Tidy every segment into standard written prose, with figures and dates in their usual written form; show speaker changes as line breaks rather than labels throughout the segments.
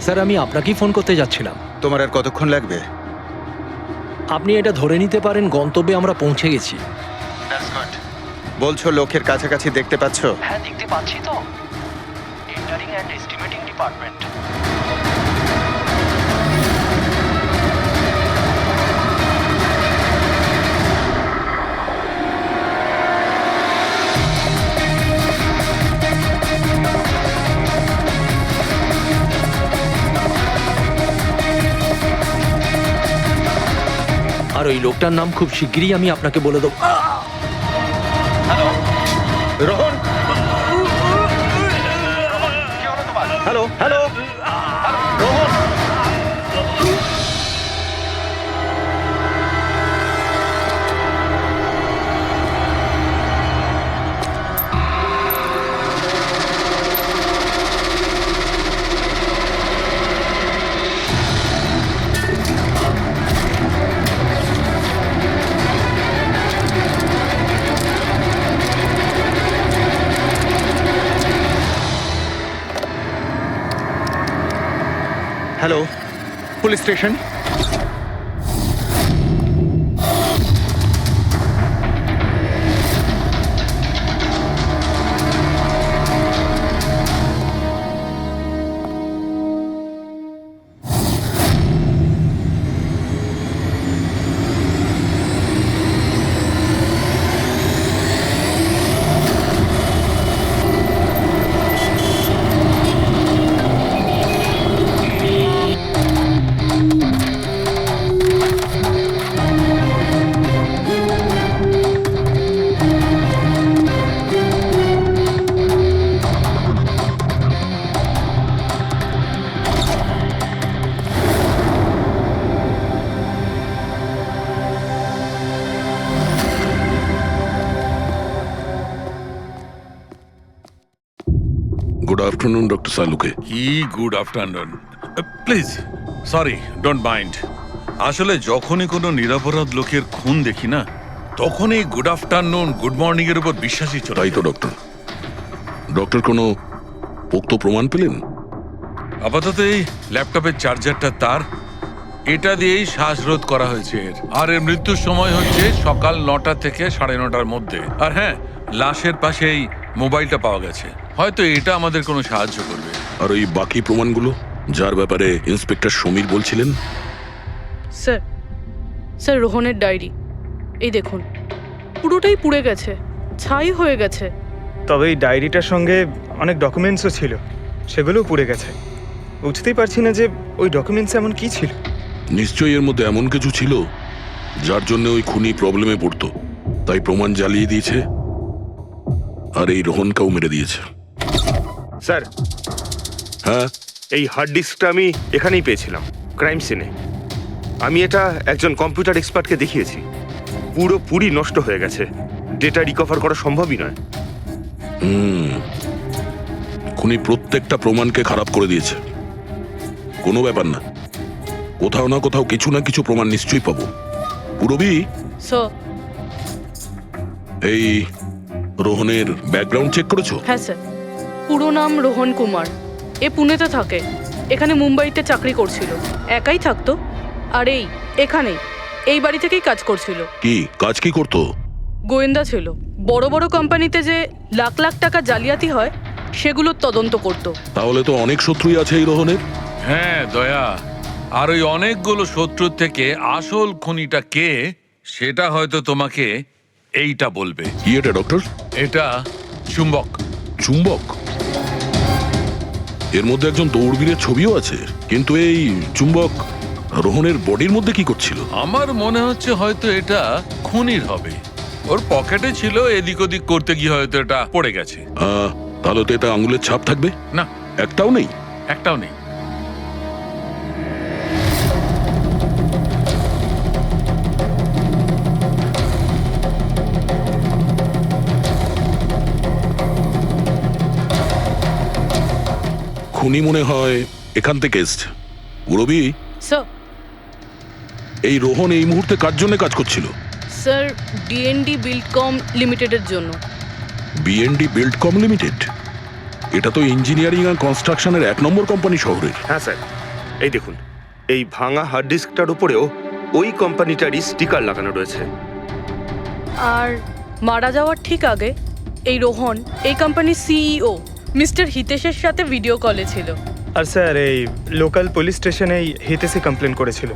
Sir, আমি আপনাকেই phone করতে যাচ্ছিলাম।
তোমার আর কতক্ষণ লাগবে?
আপনি এটা ধরে নিতে পারেন গন্তব্যে আমরা পৌঁছে গেছি।
বলছো লোকের কাছাকাছি দেখতে পাচ্ছ?
হ্যাঁ, দেখতে পাচ্ছি তো। Tendering and estimating department. আর ওই লোকটার নাম খুব শিগগিরই আমি আপনাকে বলে দেবো।
Rohan, hello hello, Rohan. Hello, police station.
Good afternoon, Dr. Saluke.
কি good afternoon. Please, sorry, don't mind. আসলে যখনই কোনো নিরপরাধ লোকের খুন দেখি না, তখনই গুড আফটারনুন, গুড মর্নিং এর উপর বিশ্বাসই চলে
তাই তো
যায়।
ডক্টর। ডক্টর কোনো পোক্ত প্রমাণ পেলেন?
আপাতত এই ল্যাপটপের চার্জারটা তার, এটা দিয়েই শ্বাসরোধ করা হয়েছে এর। আর এর মৃত্যুর সময় হচ্ছে সকাল 9টা থেকে 9:30টার মধ্যে। আর হ্যাঁ, লাশের পাশে এই মোবাইলটা পাওয়া গেছে। হয়তো এটা আমাদের কোনো সাহায্য করবে।
আর ওই বাকি প্রমাণগুলো যার ব্যাপারে ইন্সপেক্টর সমীর বলছিলেন?
স্যার, স্যার রোহনের ডায়েরি এই দেখুন, পুরোটাই পুড়ে গেছে, ছাই হয়ে গেছে।
তবে এই ডায়েরিটার সঙ্গে অনেক ডকুমেন্টসও ছিল, সেগুলোও পুড়ে গেছে। বুঝতেই পারছি না যে ওই ডকুমেন্টস এমন কি ছিল।
নিশ্চয়ই এর মধ্যে এমন কিছু ছিল যার জন্য ওই খুনি প্রবলেমে পড়তো, তাই প্রমাণ জ্বালিয়ে দিয়েছে আর এই রোহনকেও মেরে দিয়েছে।
স্যার,
হ্যাঁ,
এই হার্ড ডিস্কটা আমি এখানেই পেয়েছিলাম, ক্রাইম সিনে। আমি এটা একজন কম্পিউটার এক্সপার্টকে দেখিয়েছি। পুরোপুরি নষ্ট হয়ে গেছে, ডেটা রিকভার করা সম্ভবই নয়।
খুনি প্রত্যেকটা প্রমাণকে খারাপ করে দিয়েছে। কোনো ব্যাপার না, কোথাও না কোথাও কিছু না কিছু প্রমাণ নিশ্চয়ই পাবো। পুরবি,
স্যার।
এই রোহনের ব্যাকগ্রাউন্ড চেক করেছো?
হ্যাঁ স্যার, পুরো নাম রোহন কুমার। এ পুনেতে থাকে, এখানে মুম্বাইতে চাকরি করছিল, একাই থাকতো। আর এখানেই এই বাড়ি থেকেই কাজ করছিল।
কি কাজ কি করতো?
গোয়েন্দা ছিল। বড় বড় কোম্পানিতে যে লাখ লাখ টাকা জালিয়াতি হয় সেগুলোর তদন্ত করতো।
তাহলে তো অনেক শত্রুই আছে এই রোহনের।
হ্যাঁ দয়া, আর ওই অনেকগুলো শত্রুর থেকে আসল খুনিটা কে সেটা হয়তো তোমাকে এইটা বলবে।
কি এটা ডক্টর?
এটা চুম্বক।
চুম্বক? এর মধ্যে একজন দৌড়বীরের ছবিও আছে, কিন্তু এই চুম্বক রোহনের বডির মধ্যে কি করছিল?
আমার মনে হচ্ছে হয়তো এটা খুনির হবে। ওর পকেটে ছিল, এদিক ওদিক করতে গিয়ে হয়তো এটা পড়ে গেছে।
তাহলে তো এটা আঙুলের ছাপ থাকবে?
না,
একটাও নেই।
একটাও নেই।
খুনি মনে হয় এখান থেকে এসছে। পুরবি,
স্যার।
এই রোহন এই মুহূর্তে কার জন্য কাজ করছিল?
স্যার, ডিএনডি বিল্ডকম লিমিটেডের জন্য।
BND buildcom limited? এটা তো ইঞ্জিনিয়ারিং আর কনস্ট্রাকশনের 1 নম্বর কোম্পানি শহরের।
হ্যাঁ স্যার, এই দেখুন, এই ভাঙা হার্ড ডিস্কটার উপরেও ওই কোম্পানিটারই স্টিকার লাগানো রয়েছে।
আর মারা যাওয়ার ঠিক আগে এই রোহন এই কোম্পানির সিইও মিস্টার হিতেশের সাথে ভিডিও কলে ছিল।
আর স্যার এই লোকাল পুলিশ স্টেশনেই হিতেশই কমপ্লেন করেছিল।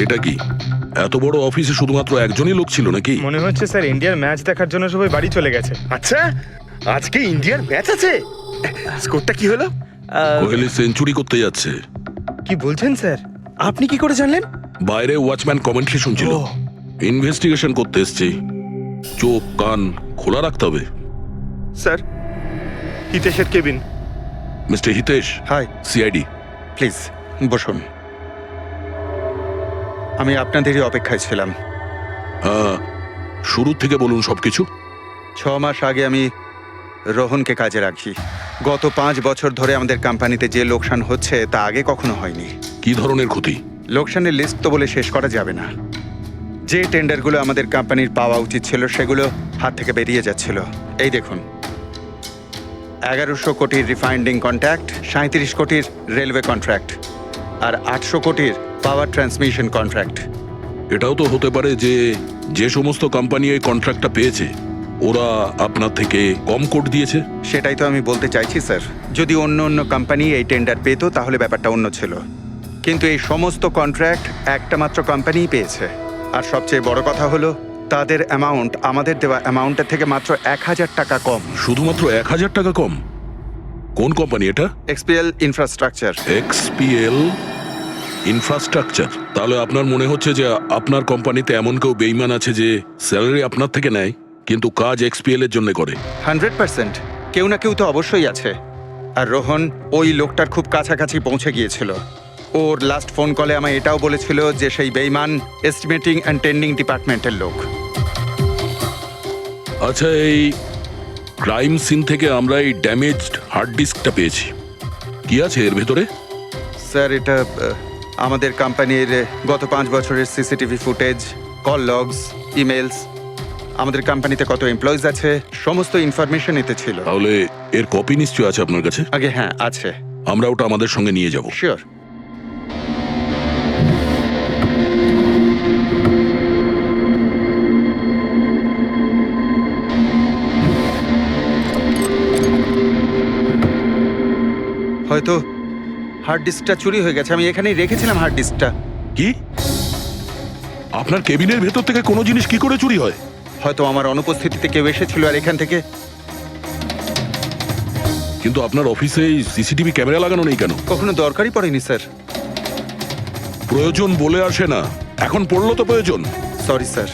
এটা কি এত বড় অফিসে শুধুমাত্র একজনই লোক ছিল নাকি?
মনে হচ্ছে স্যার ইন্ডিয়ার ম্যাচ দেখার জন্য সবাই বাড়ি চলে গেছে।
আচ্ছা, আজকে ইন্ডিয়ার ম্যাচ আছে। স্কোরটা কি হলো?
কোহলি সেঞ্চুরি করতে যাচ্ছে।
কি বলছেন স্যার? আপনি কি করে জানলেন?
বাইরে ওয়াচম্যান কমেন্ট্রি শুনছিল।
ও।
ইনভেস্টিগেশন করতে এসেছি, চোখ কান খোলা রাখতে হবে।
স্যার, হিতেশের cabin.
Mister Hitesh,
hi,
CID.
Please বসুন। আমি আপনাদেরই অপেক্ষায় ছিলাম।
শুরু থেকে বলুন সবকিছু।
6 মাস আগে আমি রোহনকে কাজে রাখি। গত 5 বছর ধরে আমাদের কোম্পানিতে যে লোকসান হচ্ছে তা আগে কখনো হয়নি।
কি ধরনের ক্ষতি?
লোকসানের লিস্ট তো বলে শেষ করা যাবে না। যে টেন্ডারগুলো আমাদের কোম্পানির পাওয়া উচিত ছিল সেগুলো হাত থেকে বেরিয়ে যাচ্ছিল। এই দেখুন, 1100 কোটির রিফাইন্ডিং কন্ট্রাক্ট, 37 কোটির রেলওয়ে কন্ট্রাক্ট, আর 800 কোটির পাওয়ার ট্রান্সমিশন কন্ট্রাক্ট।
এটাও তো হতে পারে যে যে সমস্ত কোম্পানি এই কন্ট্রাক্টটা পেয়েছে ওরা আপনার থেকে কম কোট দিয়েছে।
সেটাই তো আমি বলতে চাইছি স্যার। যদি অন্য অন্য কোম্পানি এই টেন্ডার পেত তাহলে ব্যাপারটা অন্য ছিল, কিন্তু এই সমস্ত কন্ট্রাক্ট একটা মাত্র কোম্পানিই পেয়েছে। আর সবচেয়ে বড় কথা হলো তাদের অ্যামাউন্ট আমাদের দেওয়া অ্যামাউন্টের থেকে মাত্র 1000 টাকা কম।
শুধুমাত্র 1000 টাকা কম? কোন কোম্পানি এটা?
XPL infrastructure.
XPL infrastructure. তাহলে আপনার মনে হচ্ছে যে আপনার কোম্পানিতে এমন কেউ বেইমান আছে যে স্যালারি আপনার থেকে নেয় কিন্তু কাজ এক্সপিএল এর জন্য করে?
100% কেউ না কেউ তো অবশ্যই আছে। আর রোহন ওই লোকটার খুব কাছাকাছি পৌঁছে গিয়েছিল। ওর লাস্ট ফোন কলে আমায় এটাও বলেছিল যে সেই বেইমান এস্টিমেটিং অ্যান্ড টেন্ডিং ডিপার্টমেন্টের লোক।
আচ্ছা, এই ক্রাইম সিন থেকে আমরা এই ড্যামেজড হার্ড ডিস্কটা পেয়েছি। কি আছে এর ভেতরে?
স্যার, এটা আমাদের কোম্পানির গত 5 বছরের CCTV footage, call logs, emails, আমাদের কোম্পানিতে কত এমপ্লয়িজ আছে, সমস্ত ইনফরমেশন এতে ছিল।
তাহলে এর কপি নিশ্চয়ই আছে আপনার কাছে?
আগে হ্যাঁ আছে।
আমরা ওটা আমাদের সঙ্গে নিয়ে যাব।
শিওর। হয়তো হার্ড ডিস্কটা চুরি হয়ে গেছে। আমি এখানেই রেখেছিলাম হার্ড ডিস্কটা।
কি? আপনার কেবিনের ভেতর থেকে কোনো জিনিস কি করে চুরি হয়?
হয়তো আমার অনুপস্থিতিতে কেউ এসেছিল আর এখান থেকে।
কিন্তু আপনার অফিসে সিসিটিভি ক্যামেরা লাগানো নেই কেন?
কখনো দরকারই পড়েনি স্যার।
প্রয়োজন বলে আসে না, এখন পড়লো তো প্রয়োজন।
Sorry sir.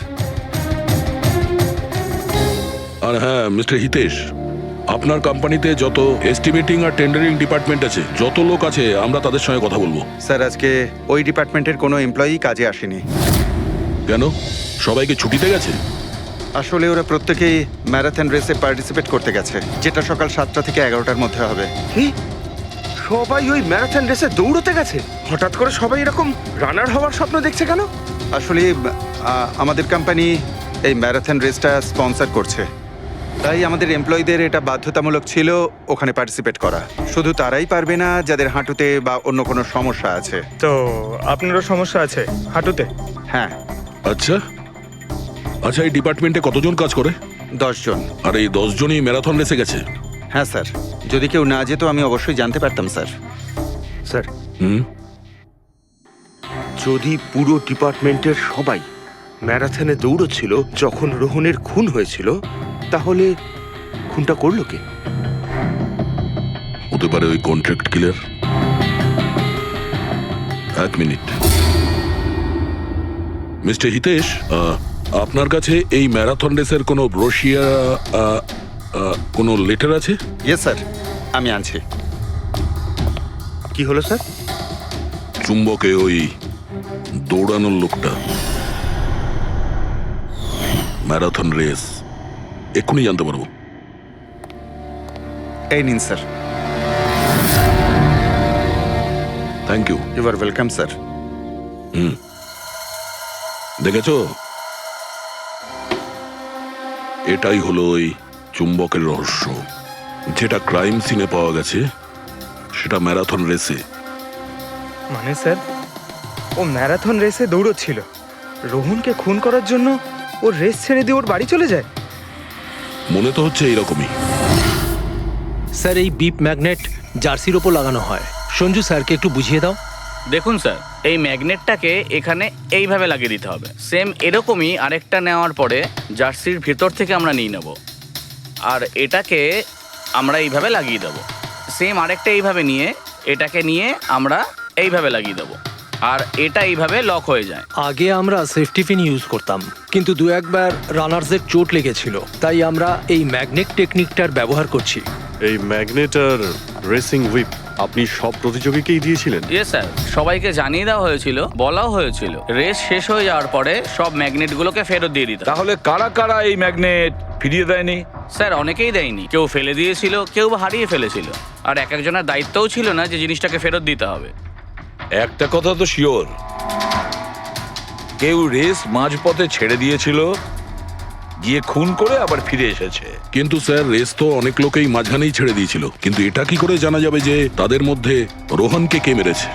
আর হ্যাঁ মিস্টার হিতেশ, আপনার কোম্পানিতে যত এস্টিমেটিং আর টেন্ডারিং ডিপার্টমেন্ট আছে, যত লোক আছে, আমরা তাদের সঙ্গে কথা বলবো।
স্যার, আজকে ওই ডিপার্টমেন্টের কোনো এমপ্লয়ি কাজে আসেনি।
কেন? সবাইকে ছুটিতে গেছে?
আসলে ওরা প্রত্যেকেই ম্যারাথন রেসে পার্টিসিপেট করতে গেছে, যেটা সকাল 7টা থেকে 11টার মধ্যে হবে।
কি? সবাই ওই ম্যারাথন রেসে দৌড়তে গেছে? হঠাৎ করে সবাই এরকম রানার হওয়ার স্বপ্ন দেখছে কেন?
আসলে আমাদের কোম্পানি এই ম্যারাথন রেসটা স্পন্সর করছে, তাই আমাদের এমপ্লয়ীদের এটা বাধ্যতামূলক ছিল ওখানে পার্টিসিপেট করা। শুধু তারাই পারবে না যাদের হাঁটুতে বা অন্য কোনো সমস্যা আছে।
তো আপনারও সমস্যা আছে হাঁটুতে?
হ্যাঁ।
আচ্ছা আচ্ছা, এই ডিপার্টমেন্টে কতজন কাজ করে?
10 জন।
আর এই 10 জনই ম্যারাথন রেসে গেছে?
হ্যাঁ স্যার, যদি কেউ না যেত আমি অবশ্যই জানতে পারতাম স্যার।
স্যার,
হুম,
যদি পুরো ডিপার্টমেন্টের সবাই ম্যারাথনে দৌড়চ্ছিল যখন রোহনের খুন হয়েছিল, তাহলে খুনটা করলো কে?
হতে পারে ওই কন্ট্রাক্ট কিলার। 1 মিনিট। মিস্টার হিতেশ, আপনার কাছে এই ম্যারাথন রেসের কোনো ব্রোশিয়া, কোনো লেটার আছে?
ইয়েস স্যার, আমি আনছি।
কি হলো স্যার?
চুম্বকে ওই দৌড়ানোর লোকটা, ম্যারাথন রেস, এক্ষুনি জানতে পারবো।
এই নিন sir.
Thank you.
You are welcome sir.
হুম। দেখেছো, এটাই হলো ওই চুম্বকের রহস্য। যেটা ক্রাইম সিনে পাওয়া গেছে সেটা ম্যারাথন রেসে।
মানে স্যার, ও ম্যারাথন রেসে দৌড়চ্ছিল, রোহনকে খুন করার জন্য ও রেস ছেড়ে দিয়ে ওর বাড়ি চলে যায়।
মনে তো হচ্ছে এইরকমই।
স্যার, এই বিপ ম্যাগনেট জার্সির ওপর লাগানো হয়। সঞ্জু স্যারকে একটু বুঝিয়ে দাও।
দেখুন স্যার, এই ম্যাগনেটটাকে এখানে এইভাবে লাগিয়ে দিতে হবে। সেম এরকমই আরেকটা নেওয়ার পরে জার্সির ভেতর থেকে আমরা নিয়ে নেব, আর এটাকে আমরা এইভাবে লাগিয়ে দেবো। সেম আরেকটা এইভাবে নিয়ে এটাকে নিয়ে আমরা এইভাবে লাগিয়ে দেবো, আর এটা এইভাবে লক হয়ে যায়।
আগে আমরা সেফটি পিন ইউজ করতাম, কিন্তু দু একবার রানার্সের চোট লেগেছিল, তাই আমরা এই ম্যাগনেট টেকনিকটার ব্যবহার করছি।
এই ম্যাগনেট আর রেসিং হুইপ আপনি সব প্রতিযোগীকেই দিয়েছিলেন?
ইয়েস স্যার, সবাইকে জানিয়ে দেওয়া হয়েছিল, বলাও হয়েছিল রেস শেষ হয়ে যাওয়ার পরে সব ম্যাগনেটগুলোকে ফেরত দিয়ে দিতে।
তাহলে কারা কারা এই ম্যাগনেট ফিরিয়ে দেয়নি?
স্যার, অনেকেই দেয়নি, কেউ ফেলে দিয়েছিল, কেউ বা হারিয়ে ফেলেছিল, আর এক একজনের দায়িত্বও ছিল না যে জিনিসটাকে ফেরত দিতে হবে।
একটা কথা তো শিওর, কেউ রেস মাঝপথে ছেড়ে দিয়েছিল, গিয়ে খুন করে আবার ফিরে এসেছে।
কিন্তু স্যার, রেস তো অনেক লোকেই মাঝখানেই ছেড়ে দিয়েছিল, কিন্তু এটা কি করে জানা যাবে যে তাদের মধ্যে রোহনকে কে মেরেছে?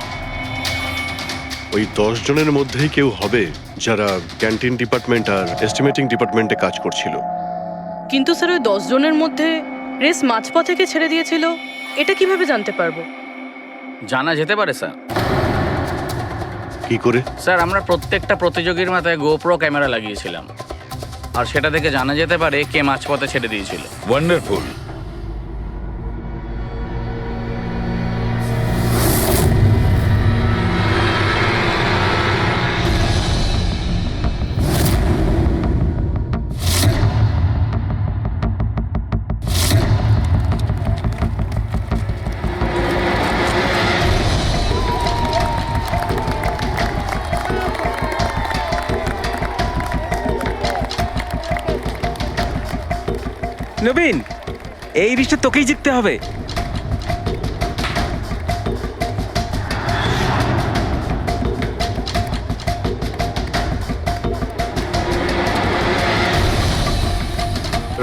ওই 10 জনের মধ্যেই কেউ হবে যারা ক্যান্টিন ডিপার্টমেন্ট আর এস্টিমেটিং ডিপার্টমেন্টে কাজ করছিল।
কিন্তু স্যার, ওই 10 জনের মধ্যে রেস মাঝপথ থেকে ছেড়ে দিয়েছিল, এটা কিভাবে জানতে পারবো?
জানা যেতে পারে স্যার।
কি করে?
স্যার, আমরা প্রত্যেকটা প্রতিযোগীর মাথায় গোপ্রো ক্যামেরা লাগিয়েছিলাম, আর সেটা থেকে জানা যেতে পারে কে মাঝপথে ছেড়ে দিয়েছিল।
ওয়ান্ডারফুল।
নবীন, এই রিশটা তোকেই জিততে হবে।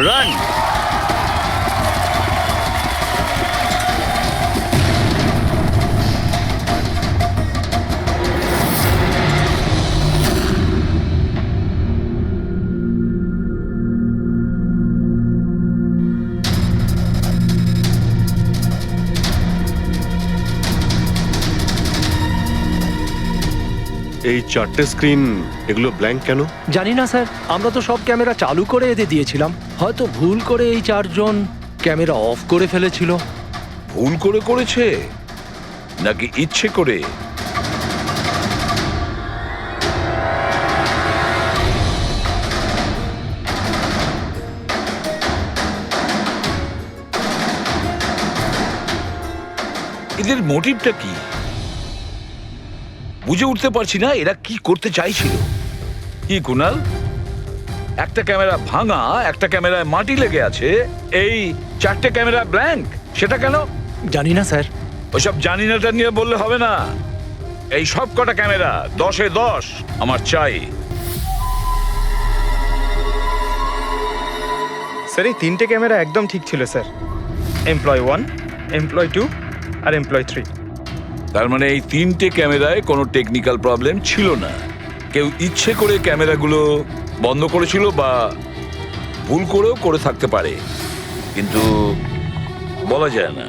রান।
এই 4টে স্ক্রিন, এগুলো ব্ল্যাঙ্ক কেন?
জানি না স্যার, আমরা তো সব ক্যামেরা চালু করে এদের দিয়েছিলাম। হয়তো ভুল করে এই 4 জন ক্যামেরা অফ করে ফেলেছিল।
ভুল করে করেছে নাকি ইচ্ছে করে? এদের মোটিভটা কি বুঝে উঠতে পারছি না। এরা কি করতে চাইছিল? কি কুনাল, একটা ক্যামেরা ভাঙা, একটা ক্যামেরায় মাটি লেগে আছে, এই 4টে ক্যামেরা ব্ল্যাঙ্ক, সেটা কেন?
জানি না স্যার।
ওইসব জানি নাটা নিয়ে বললে হবে না। এই সব কটা ক্যামেরা 10-এ 10 আমার চাই।
স্যার, এই 3টে ক্যামেরা একদম ঠিক ছিল স্যার। এমপ্লয় 1, এমপ্লয় 2 আর এমপ্লয় 3।
তার মানে এই 3টে ক্যামেরায় কোনো টেকনিক্যাল প্রবলেম ছিল না। কেউ ইচ্ছে করে ক্যামেরাগুলো বন্ধ করেছিল বা ভুল করেও করে থাকতে পারে, কিন্তু বলা যায় না।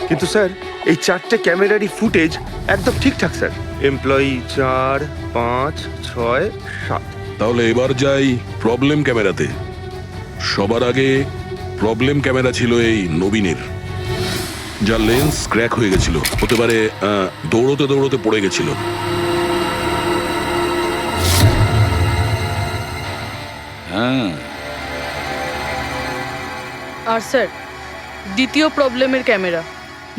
কিন্তু স্যার, এই 4টে ক্যামেরারই ফুটেজ একদম ঠিকঠাক স্যার। এমপ্লয়ি 4, 5, 6, 7।
তাহলে এবার যাই প্রবলেম ক্যামেরাতে। সবার আগে প্রবলেম ক্যামেরা ছিল এই নবীনের, যার লেন্স ক্র্যাক হয়ে গেছিল। হতে পারে দৌড়তে দৌড়তে পড়ে গেছিল।
হ্যাঁ,
আর স্যার, দ্বিতীয় প্রবলেমের ক্যামেরা,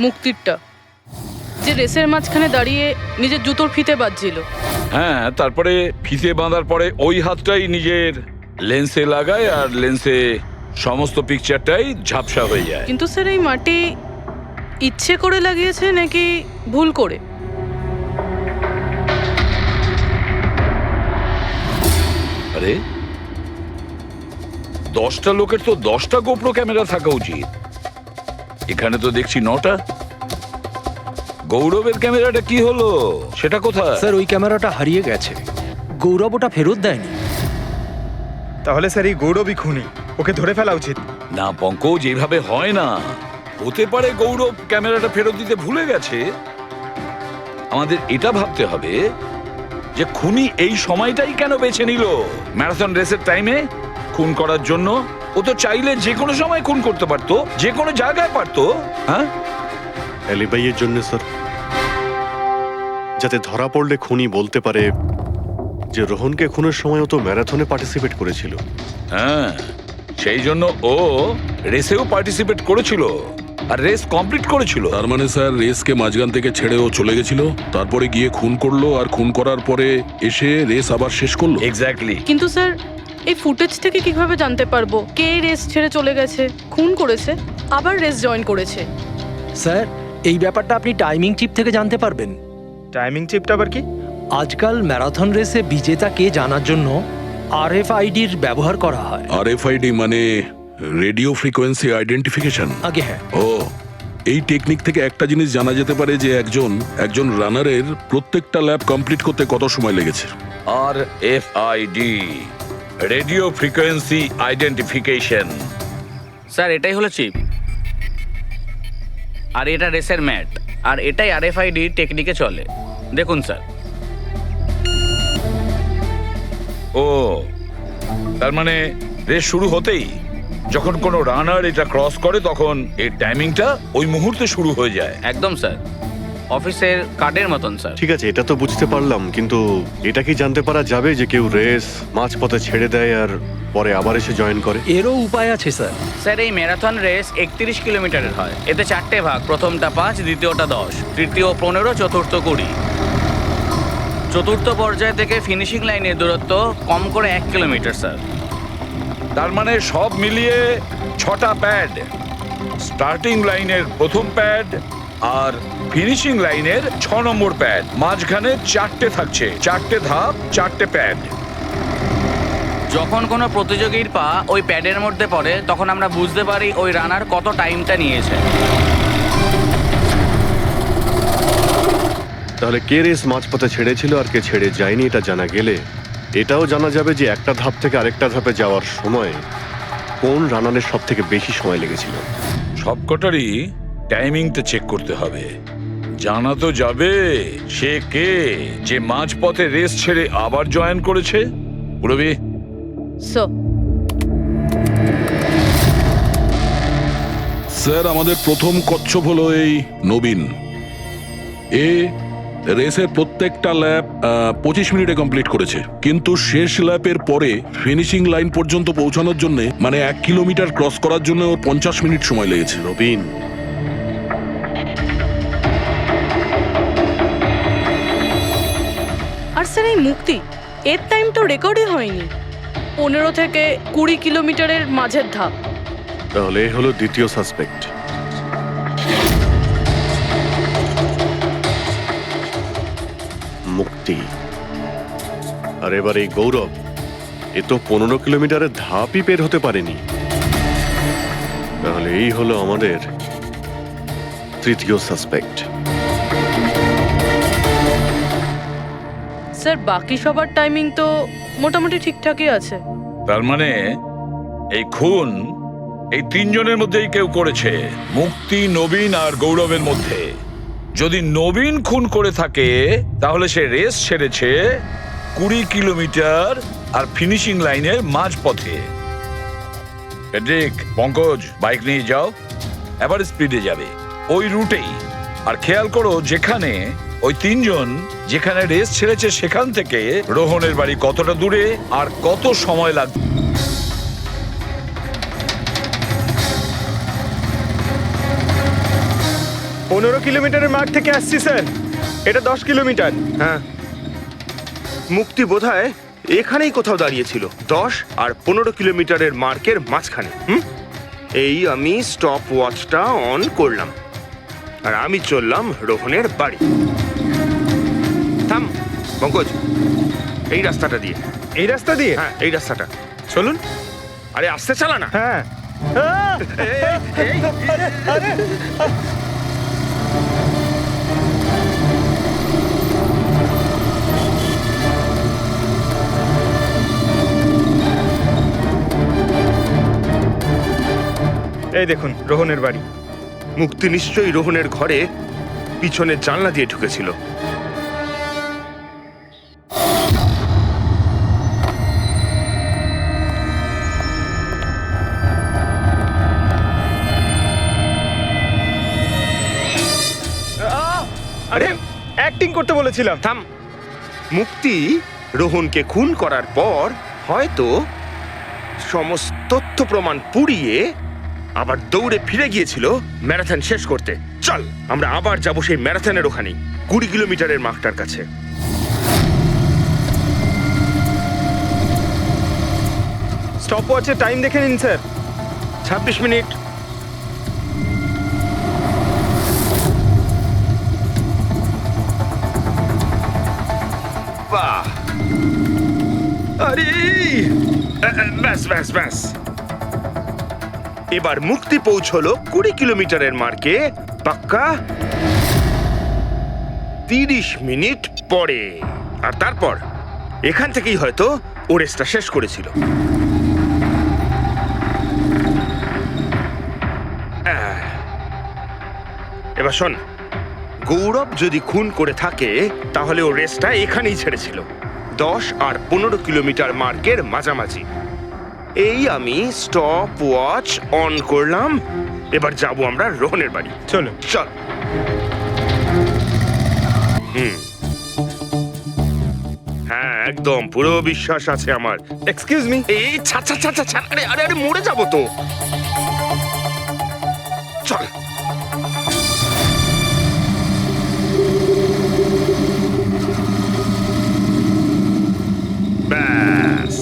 মুক্তিরটা, যে রেসের মাঝখানে দাঁড়িয়ে নিজের জুতোর ফিতে বাজছিল।
হ্যাঁ, তারপরে ফিতে বাঁধার পরে ওই হাতটাই নিজের লেন্সে লাগায়, আর লেন্সে সমস্ত পিকচারটাই ঝাপসা হয়ে যায়।
কিন্তু স্যার, এই মাটি ইচ্ছে করে লাগিয়েছে নাকি ভুল করে?
আরে 10টা লোকের তো 10টা গোপ্রো ক্যামেরা থাকা উচিত, এখানে তো দেখছি 9টা। গৌরবের ক্যামেরাটা কি হলো, সেটা কোথায়?
স্যার ওই ক্যামেরাটা হারিয়ে গেছে, গৌরব ওটা ফেরত দেয়নি।
তাহলে স্যার এই গৌরবই খুনি, ওকে ধরে ফেলা উচিত।
না পঙ্কজ, এইভাবে হয় না। হতে পারে গৌরব ক্যামেরাটা ফেরত দিতে ভুলে গেছে। আমাদের এটা ভাবতে হবে যে খুনি এই সময়টাই কেন বেছে নিল ম্যারাথন রেসের টাইমে খুন করার জন্য। ও তো চাইলে যে কোনো সময় খুন করতে পারতো, যে কোনো জায়গায় পারতো। হ্যাঁ,
অ্যালিবাইয়ের জন্য স্যার, যাতে ধরা পড়লে খুনি বলতে পারে যে রোহনকে খুনের সময় ও তো ম্যারাথনে পার্টিসিপেট করেছিল।
হ্যাঁ, সেই জন্য ও রেসেও পার্টিসিপেট করেছিল আর রেস কমপ্লিট করেছিল।
তার মানে স্যার রেসকে মাঝখান থেকে ছেড়ে ও চলে গেছিল, তারপরে গিয়ে খুন করলো, আর খুন করার পরে এসে রেস আবার শেষ করলো।
এক্স্যাক্টলি।
কিন্তু স্যার এই ফুটেজ থেকে কিভাবে জানতে পারবো কে রেস ছেড়ে চলে গেছে, খুন করেছে, আবার রেস জয়েন করেছে?
স্যার এই ব্যাপারটা আপনি টাইমিং চিপ থেকে জানতে পারবেন।
টাইমিং চিপটা আবার কি?
আজকাল ম্যারাথন রেসে বিজেতা কে জানার জন্য RFIDর ব্যবহার করা হয়।
RFID মানে রেডিও ফ্রিকোয়েন্সি আইডেন্টিফিকেশন।
আগে হ্যাঁ,
ও, এই টেকনিক থেকে একটা জিনিস জানা যেতে পারে যে একজন রানারের প্রত্যেকটা ল্যাব কমপ্লিট করতে কত সময় লেগেছে।
RFID, radio frequency identification.
Sir এটাই হলো চিপ, আর এটা রেসের ম্যাট, আর এটাই RFID টেকনিকে চলে। দেখুন স্যার।
ও, তার মানে রেস শুরু হতেই যখন কোনো রানার এটা ক্রস করে তখন এই টাইমিংটা ওই মুহূর্তে শুরু হয়ে যায়।
একদম স্যার, অফিসের কার্ডের মতন স্যার।
ঠিক আছে, এটা তো বুঝতে পারলাম, কিন্তু এটা কি জানতে পারা যাবে যে কেউ রেস মাঝপথে ছেড়ে দেয় আর পরে আবার এসে জয়েন করে?
এরও উপায় আছে স্যার।
স্যার এই ম্যারাথন রেস 31 কিলোমিটারের হয়। এতে 4টে ভাগ, প্রথমটা 5, দ্বিতীয়টা 10, তৃতীয় 15, চতুর্থ 20। চতুর্থ পর্যায় থেকে ফিনিশিং লাইনের দূরত্ব কম করে 1 কিলোমিটার স্যার।
তার মানে সব মিলিয়ে 6টা প্যাড, স্টার্টিং লাইনের প্রথম প্যাড আর ফিনিশিং লাইনের 6 নম্বর প্যাড, মাঝখানে 4টে থাকছে, 4টে ধাপ, 4টে প্যাড।
যখন কোনো প্রতিযোগীর পা ওই প্যাডের মধ্যে পড়ে তখন আমরা বুঝতে পারি ওই রানার কত টাইমটা নিয়েছে।
তাহলে কে রেস মাঝপথে ছেড়েছিল আর কে ছেড়ে যায়নি এটা জানা গেলে এটাও জানা যাবে যে একটা ধাপ থেকে আরেকটা ধাপে যাওয়ার সময় কোন রানারের সব থেকে বেশি সময় লেগেছিল।
সবকটারই টাইমিংটা চেক করতে হবে। জানা তো যাবে সে কে যে মাঝপথে রেস ছেড়ে আবার জয়েন করেছে। পুরবি,
স্যার আমাদের প্রথম কচ্ছপ হলো এই নবীন। এ রেসের প্রত্যেকটা ল্যাপ 25 মিনিটে কমপ্লিট করেছে, কিন্তু শেষ ল্যাপের পরে ফিনিশিং লাইন পর্যন্ত পৌঁছানোর জন্য মানে 1 কিলোমিটার ক্রস করার জন্য ওর 50 মিনিট সময় লেগেছে।
নবীন,
আর স্যার এই মুক্তি, এর টাইম তো রেকর্ডই হয়নি। 15 থেকে 20 কিলোমিটারের মাঝের ধাপ।
তাহলে এ হলো দ্বিতীয় সাসপেক্ট। মুক্তি। আর এবার এই গৌরব, এ তো 15 কিলোমিটারের ধাপই বের হতে পারেনি। তাহলে এই হলো আমাদের তৃতীয় সাসপেক্ট।
স্যার বাকি সবার টাইমিং তো মোটামুটি ঠিকঠাকই আছে।
তার মানে এই খুন এই 3 জনের মধ্যেই কেউ করেছে, মুক্তি, নবীন আর গৌরবের মধ্যে। যদি নবীন খুন করে থাকে তাহলে সে রেস ছেড়েছে 20 কিলোমিটার আর ফিনিশিং লাইনের মাঝপথে। পেড্রিক, পঙ্কজ, বাইক নিয়ে যাও, এবার স্পিডে যাবে ওই রুটেই। আর খেয়াল করো যেখানে ওই 3 জন যেখানে রেস ছেড়েছে সেখান থেকে রোহনের বাড়ি কতটা দূরে আর কত সময় লাগবে।
15 কিলোমিটারের মাঠ থেকে আসছি স্যার, এটা 10 কিলোমিটার।
হ্যাঁ, মুক্তি বোধহয় এখানেই কোথাও দাঁড়িয়েছিল, 10 আর 15 কিলোমিটারের মার্কের মাঝখানে। এই আমি স্টপ ওয়াচটা অন করলাম আর আমি চললাম রোহনের বাড়ি। থাম পঙ্কজ, এই রাস্তাটা দিয়ে।
এই রাস্তা দিয়ে?
হ্যাঁ এই রাস্তাটা চলুন। আরে আস্তে চালা না।
হ্যাঁ। এই দেখুন রোহনের বাড়ি।
মুক্তি নিশ্চয়ই রোহনের ঘরে পিছনের জানলা দিয়ে ঢুকেছিল।
আরে অ্যাক্টিং করতে বলেছিলাম।
থাম। মুক্তি রোহনকে খুন করার পর হয়তো সমস্ত তথ্য প্রমাণ পুড়িয়ে আবার দৌড়ে ফিরে গিয়েছিল ম্যারাথন শেষ করতে। চল আমরা আবার যাব সেই ম্যারাথনের ওখানে 20 কিলোমিটারের মার্কটার কাছে।
স্টপ ওয়াচে টাইম দেখে নিন স্যার।
26 মিনিট। বাহ, আরে ব্যাস ব্যাস ব্যাস। এবার মুক্তি পৌঁছলো 20 কিলোমিটারের মার্কে পাক্কা 30 মিনিট পরে। আর তারপর এখান থেকেই হয়তো ও রেসটা শেষ করেছিল। এবার শোন, গৌরব যদি খুন করে থাকে তাহলে ও রেসটা এখানেই ছেড়েছিল 10 আর 15 কিলোমিটার মার্কের মাঝামাঝি। এই আমি স্টপ ওয়াচ অন করলাম। এবার যাব আমরা রোহনের বাড়ি।
চলো।
চল। হ্যাঁ একদম পুরো বিশ্বাস আছে আমার।
Excuse me.
এই ছাড় ছাড় ছাড় ছাড়, আরে আরে আরে মরে যাবো তো। চল। ব্যাস।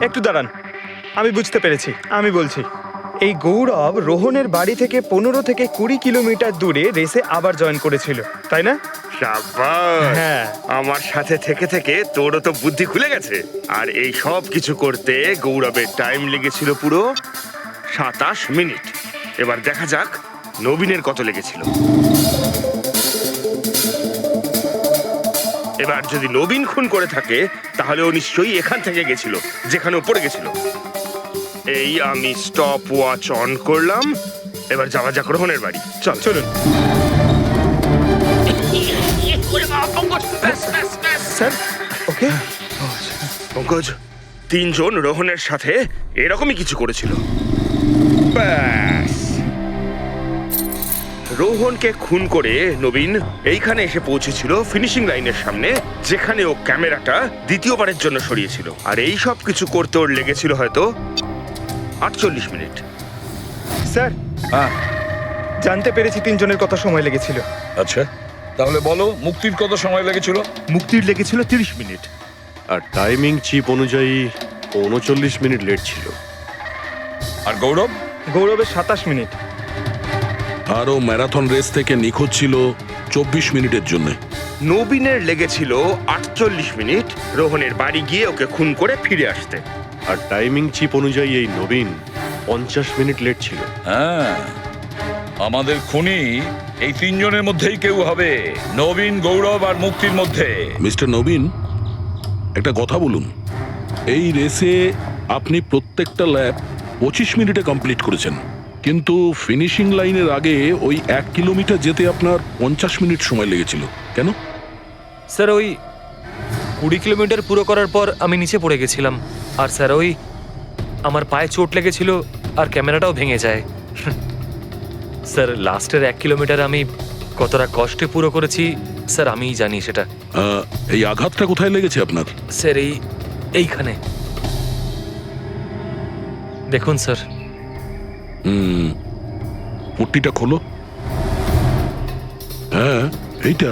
একটু দাঁড়ান, আমি বুঝতে পেরেছি। আমি বলছি, এই গৌরব রোহনের বাড়ি থেকে 15 থেকে 20 কিলোমিটার দূরে রেসে আবার জয়েন করেছিল, তাই না?
শাবাশ।
হ্যাঁ।
আমার সাথে থেকে থেকে তোরও তো বুদ্ধি খুলে গেছে। আর এই সব কিছু করতে গৌরবের টাইম লেগেছিল পুরো 27 মিনিট। এবার দেখা যাক নবীনের কত লেগেছিল। এবার যদি নবীন খুন করে থাকে তাহলে ও নিশ্চয়ই এখান থেকে গেছিল যেখানে ও পড়ে গেছিল। এই আমি স্টপ ওয়াচ অন করলাম। এবার যাওয়া যাক রোহনের বাড়ি। চল
চলুন স্যার। ওকে
পঙ্কজ, 3 জন রোহনের সাথে এরকমই কিছু করেছিল। ব্যাস। রোহনকে খুন করে নবীন এইখানে এসে পৌঁছেছিল ফিনিশিং লাইনের সামনে, যেখানে ও ক্যামেরাটা দ্বিতীয়বারের জন্য সরিয়েছিল। আর এই সব কিছু করতে ওর লেগেছিল হয়তো 48 মিনিট।
স্যার,
হ্যাঁ
জানতে পেরেছি 3 জনের কত সময় লেগেছিল।
আচ্ছা, তাহলে বলো মুক্তির কত সময় লেগেছিল?
মুক্তির লেগেছিল 30 মিনিট।
আর টাইমিং চিপ অনুযায়ী 39 মিনিট লেট ছিল।
আর গৌরব?
গৌরবের 27 মিনিট।
আরও ম্যারাথন রেস থেকে নিখোঁজ ছিল 24 মিনিটের জন্য।
নবীনের লেগেছিল 48 মিনিট রোহনের বাড়ি গিয়ে ওকে খুন করে ফিরে আসতে।
আর টাইমিং চিপ অনুযায়ী এই নবীন 50 মিনিট লেট ছিল।
হ্যাঁ, আমাদের খুনি এই 3 জনের মধ্যেই কেউ হবে, নবীন, গৌরব আর মুক্তির মধ্যে।
মিস্টার নবীন, একটা কথা বলুন। এই রেসে আপনি প্রত্যেকটা ল্যাপ 25 মিনিটে কমপ্লিট করেছেন, কিন্তু ফিনিশিং লাইনের আগে ওই 1 কিলোমিটার যেতে আপনার 50 মিনিট সময় লেগেছিল। কেন?
স্যার, ওই 20 কিলোমিটার পুরো করার পর আমি নিচে পড়ে গেছিলাম। আর স্যার, ওই আমার পায়ে চোট লেগেছিল আর ক্যামেরাটাও ভেঙে যায়। স্যার, লাস্টের 1 কিলোমিটার আমি কতটা কষ্টে পুরো করেছি স্যার আমিই জানি সেটা।
এই আঘাতটা কোথায় লেগেছে আপনার?
স্যার, এইখানে দেখুন স্যার।
পট্টিটা খোলো। হ্যাঁ, এইটা।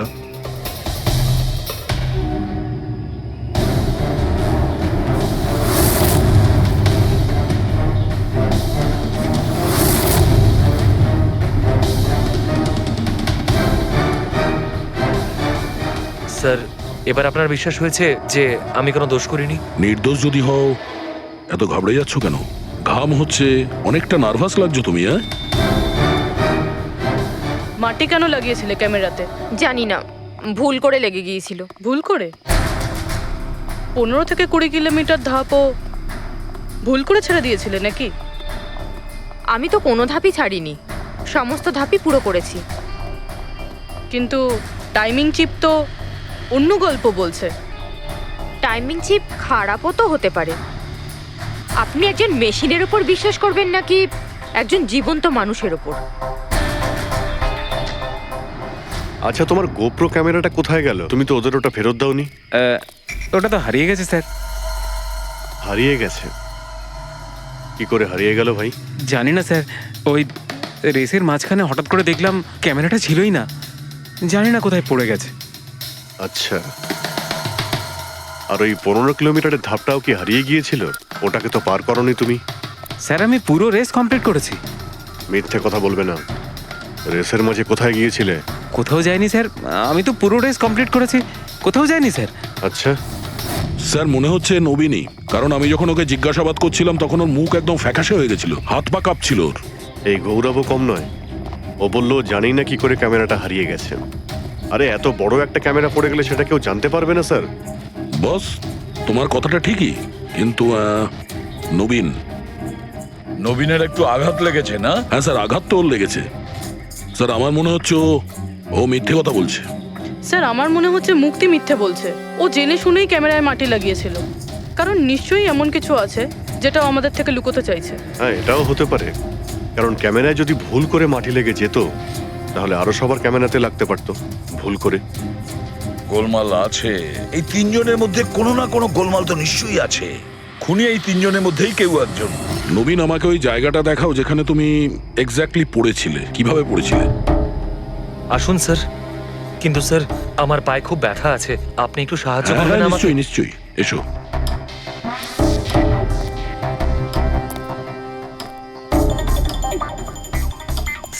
স্যার, এবার আপনার বিশ্বাস হয়েছে যে আমি কোনো দোষ করিনি?
নির্দোষ যদি হও এত ঘাবড়ে যাচ্ছ কেন? ঘাম হচ্ছে, অনেকটা নার্ভাস লাগছো তুমি, হ্যাঁ?
মাটি কেন লাগিয়েছিলে ক্যামেরাতে?
জানি না, ভুল করে লেগে গিয়েছিল।
ভুল করে? 15 থেকে 20 কিলোমিটার ধাপও ভুল করে ছেড়ে দিয়েছিলে নাকি?
আমি তো কোনো ধাপই ছাড়িনি, সমস্ত ধাপই পুরো করেছি।
কিন্তু টাইমিং চিপ তো অন্য গল্প বলছে।
টাইমিং চিপ খারাপও তো হতে পারে। আপনি একজন মেশিনের উপর বিশ্বাস করবেন নাকি একজন জীবন্ত মানুষের উপর?
আচ্ছা, তোমার গোপ্রো ক্যামেরাটা কোথায় গেল? তুমি তো ওদের ওটা ফেরত দাওনি।
ওটা তো হারিয়ে গেছে স্যার।
হারিয়ে গেছে? কি করে হারিয়ে গেল ভাই?
জানি না স্যার, ওই রেসের মাঝখানে হঠাৎ করে দেখলাম ক্যামেরাটা ছিলই না, জানি না কোথায় পড়ে গেছে।
আচ্ছা, আর ওই 15 কিলোমিটারের ধাপটাও কি হারিয়ে গিয়েছিল? ওটাকে তো পার করনি তুমি।
স্যার আমি পুরো রেস কমপ্লিট করেছি।
মিথ্যে কথা বলবে না। রেসের মাঝে কোথায় গিয়েছিলে?
কোথাও যায়নি স্যার, আমি তো পুরো রেস কমপ্লিট করেছি, কোথাও যায়নি স্যার।
আচ্ছা,
স্যার মনে হচ্ছে নবীনই, কারণ আমি যখন ওকে জিজ্ঞাসাবাদ করছিলাম তখন ওর মুখ একদম ফ্যাকাশে হয়ে গেছিল, হাত পা কাঁপছিল ওর।
এই গৌরবও কম নয়। ও বলল জানি না কি করে ক্যামেরাটা হারিয়ে গেছে। আরে এত বড় একটা ক্যামেরা পড়ে গেলে সেটা কেউ জানতে পারবে না স্যার।
বস, তোমার কথাটা ঠিকই, কিন্তু
নবীনের একটু আঘাত লেগেছে না?
হ্যাঁ স্যার, আঘাত তো ওর লেগেছে। স্যার আমার মনে হচ্ছে ও মিথ্যে কথা বলছে।
স্যার আমার মনে হচ্ছে মুক্তি মিথ্যে বলছে। ও জেনে শুনেই ক্যামেরায় মাটি লাগিয়েছিল, কারণ নিশ্চয়ই এমন কিছু আছে যেটা ও আমাদের থেকে লুকোতে চাইছে।
হ্যাঁ, এটাও হতে পারে, কারণ ক্যামেরায় যদি ভুল করে মাটি লেগে যেত তাহলে আরো সবার ক্যামেরাতে লাগতে পারতো ভুল করে।
গোলমাল আছে, এই তিনজনের মধ্যে কোনো না কোনো গোলমাল তো নিশ্চয়ই আছে। খুনি এই তিনজনের মধ্যেই কেউ একজন।
নবীন, আমাকে ওই জায়গাটা দেখাও যেখানে তুমি এক্স্যাক্টলি পড়েছিলে। কিভাবে পড়েছিলে?
আসুন স্যার। কিন্তু স্যার আমার পায়ে খুব ব্যথা আছে, আপনি একটু সাহায্য
হ্যাঁ,
করবেন আমাকে?
নিশ্চয়ই নিশ্চয়ই, এসো।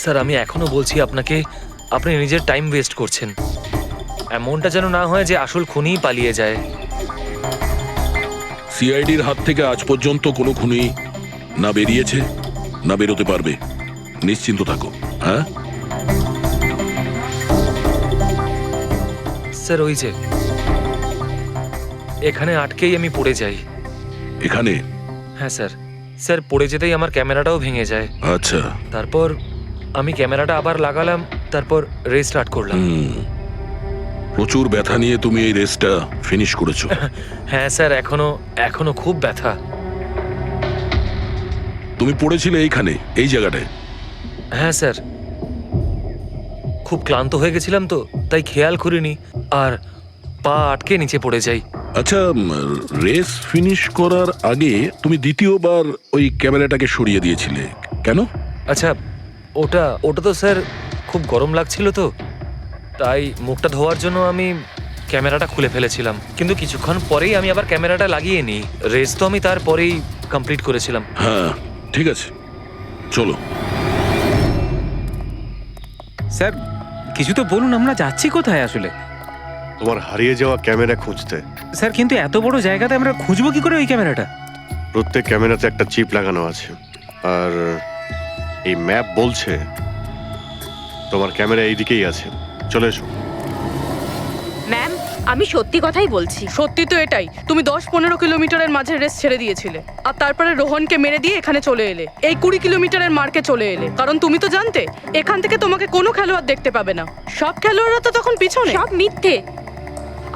স্যার আমি এখনো বলছি আপনাকে, আপনি নিজের টাইম ওয়েস্ট করছেন। এমনটা যেন না হয় যে আসল খুনিই পালিয়ে যায়।
সিআইডির হাত থেকে আজ পর্যন্ত কোনো খুনি না বেরিয়েছে না বেরোতে পারবে, নিশ্চিন্ত থাকো। হ্যাঁ
স্যার ওই যে এখানে আটকেই আমি পড়ে যাই।
এখানে?
হ্যাঁ স্যার। স্যার পড়ে যেতেই আমার ক্যামেরাটাও ভেঙে যায়।
আচ্ছা,
তারপর আমি ক্যামেরাটা আবার লাগালাম, তারপর রেস স্টার্ট করলাম।
প্রচুর ব্যথা নিয়ে তুমি এই রেসটা ফিনিশ করেছো।
হ্যাঁ স্যার, এখনো খুব ব্যথা।
তুমি পড়েছিলে এইখানে, এই জায়গাটায়?
হ্যাঁ স্যার, খুব ক্লান্ত হয়ে গেছিলাম তো, তাই খেয়াল করিনি আর পা আটকে নিচে পড়ে যাই।
আচ্ছা, রেস ফিনিশ করার আগে তুমি দ্বিতীয়বার ওই ক্যামেরাটাকে সরিয়ে দিয়েছিলে কেন?
আচ্ছা, ওটা তো স্যার খুব গরম লাগছিল তো, তাই মুখটা ধোয়ার জন্য আমি ক্যামেরাটা খুলে ফেলেছিলাম। কিন্তু কিছুক্ষণ পরেই আমি আবার ক্যামেরাটা লাগিয়ে নিই। রেস তো আমি তারপরেই কমপ্লিট করেছিলাম।
হ্যাঁ ঠিক আছে, চলো।
স্যার কিছু তো বলুন, আমরা যাচ্ছি কোথায় আসলে?
তোমার হারিয়ে যাওয়া ক্যামেরা খুঁজতে।
স্যার কিন্তু এত বড় জায়গাতে আমরা খুঁজবো কি করে ওই ক্যামেরাটা?
প্রত্যেক ক্যামেরাতে একটা চিপ লাগানো আছে, আর এই ম্যাপ বলছে তোমার ক্যামেরা এইদিকেই আছে। চলে এসো।
ম্যাম, আমি সত্যি কথাই বলছি।
সত্যি তো এটাই, তুমি 10-15 কিলোমিটারের মাঝে রেস ছেড়ে দিয়েছিলে, আর তারপরে রোহনকে মেরে দিয়ে এখানে চলে এলে, এই 20 কিলোমিটারের মার্কে চলে এলে। কারণ তুমি তো জানতে এখান থেকে তোমাকে কোনো খেলোয়াড় দেখতে পাবে না। সব খেলোয়াড়রা তো তখন পিছনে।
সব মিথ্যে।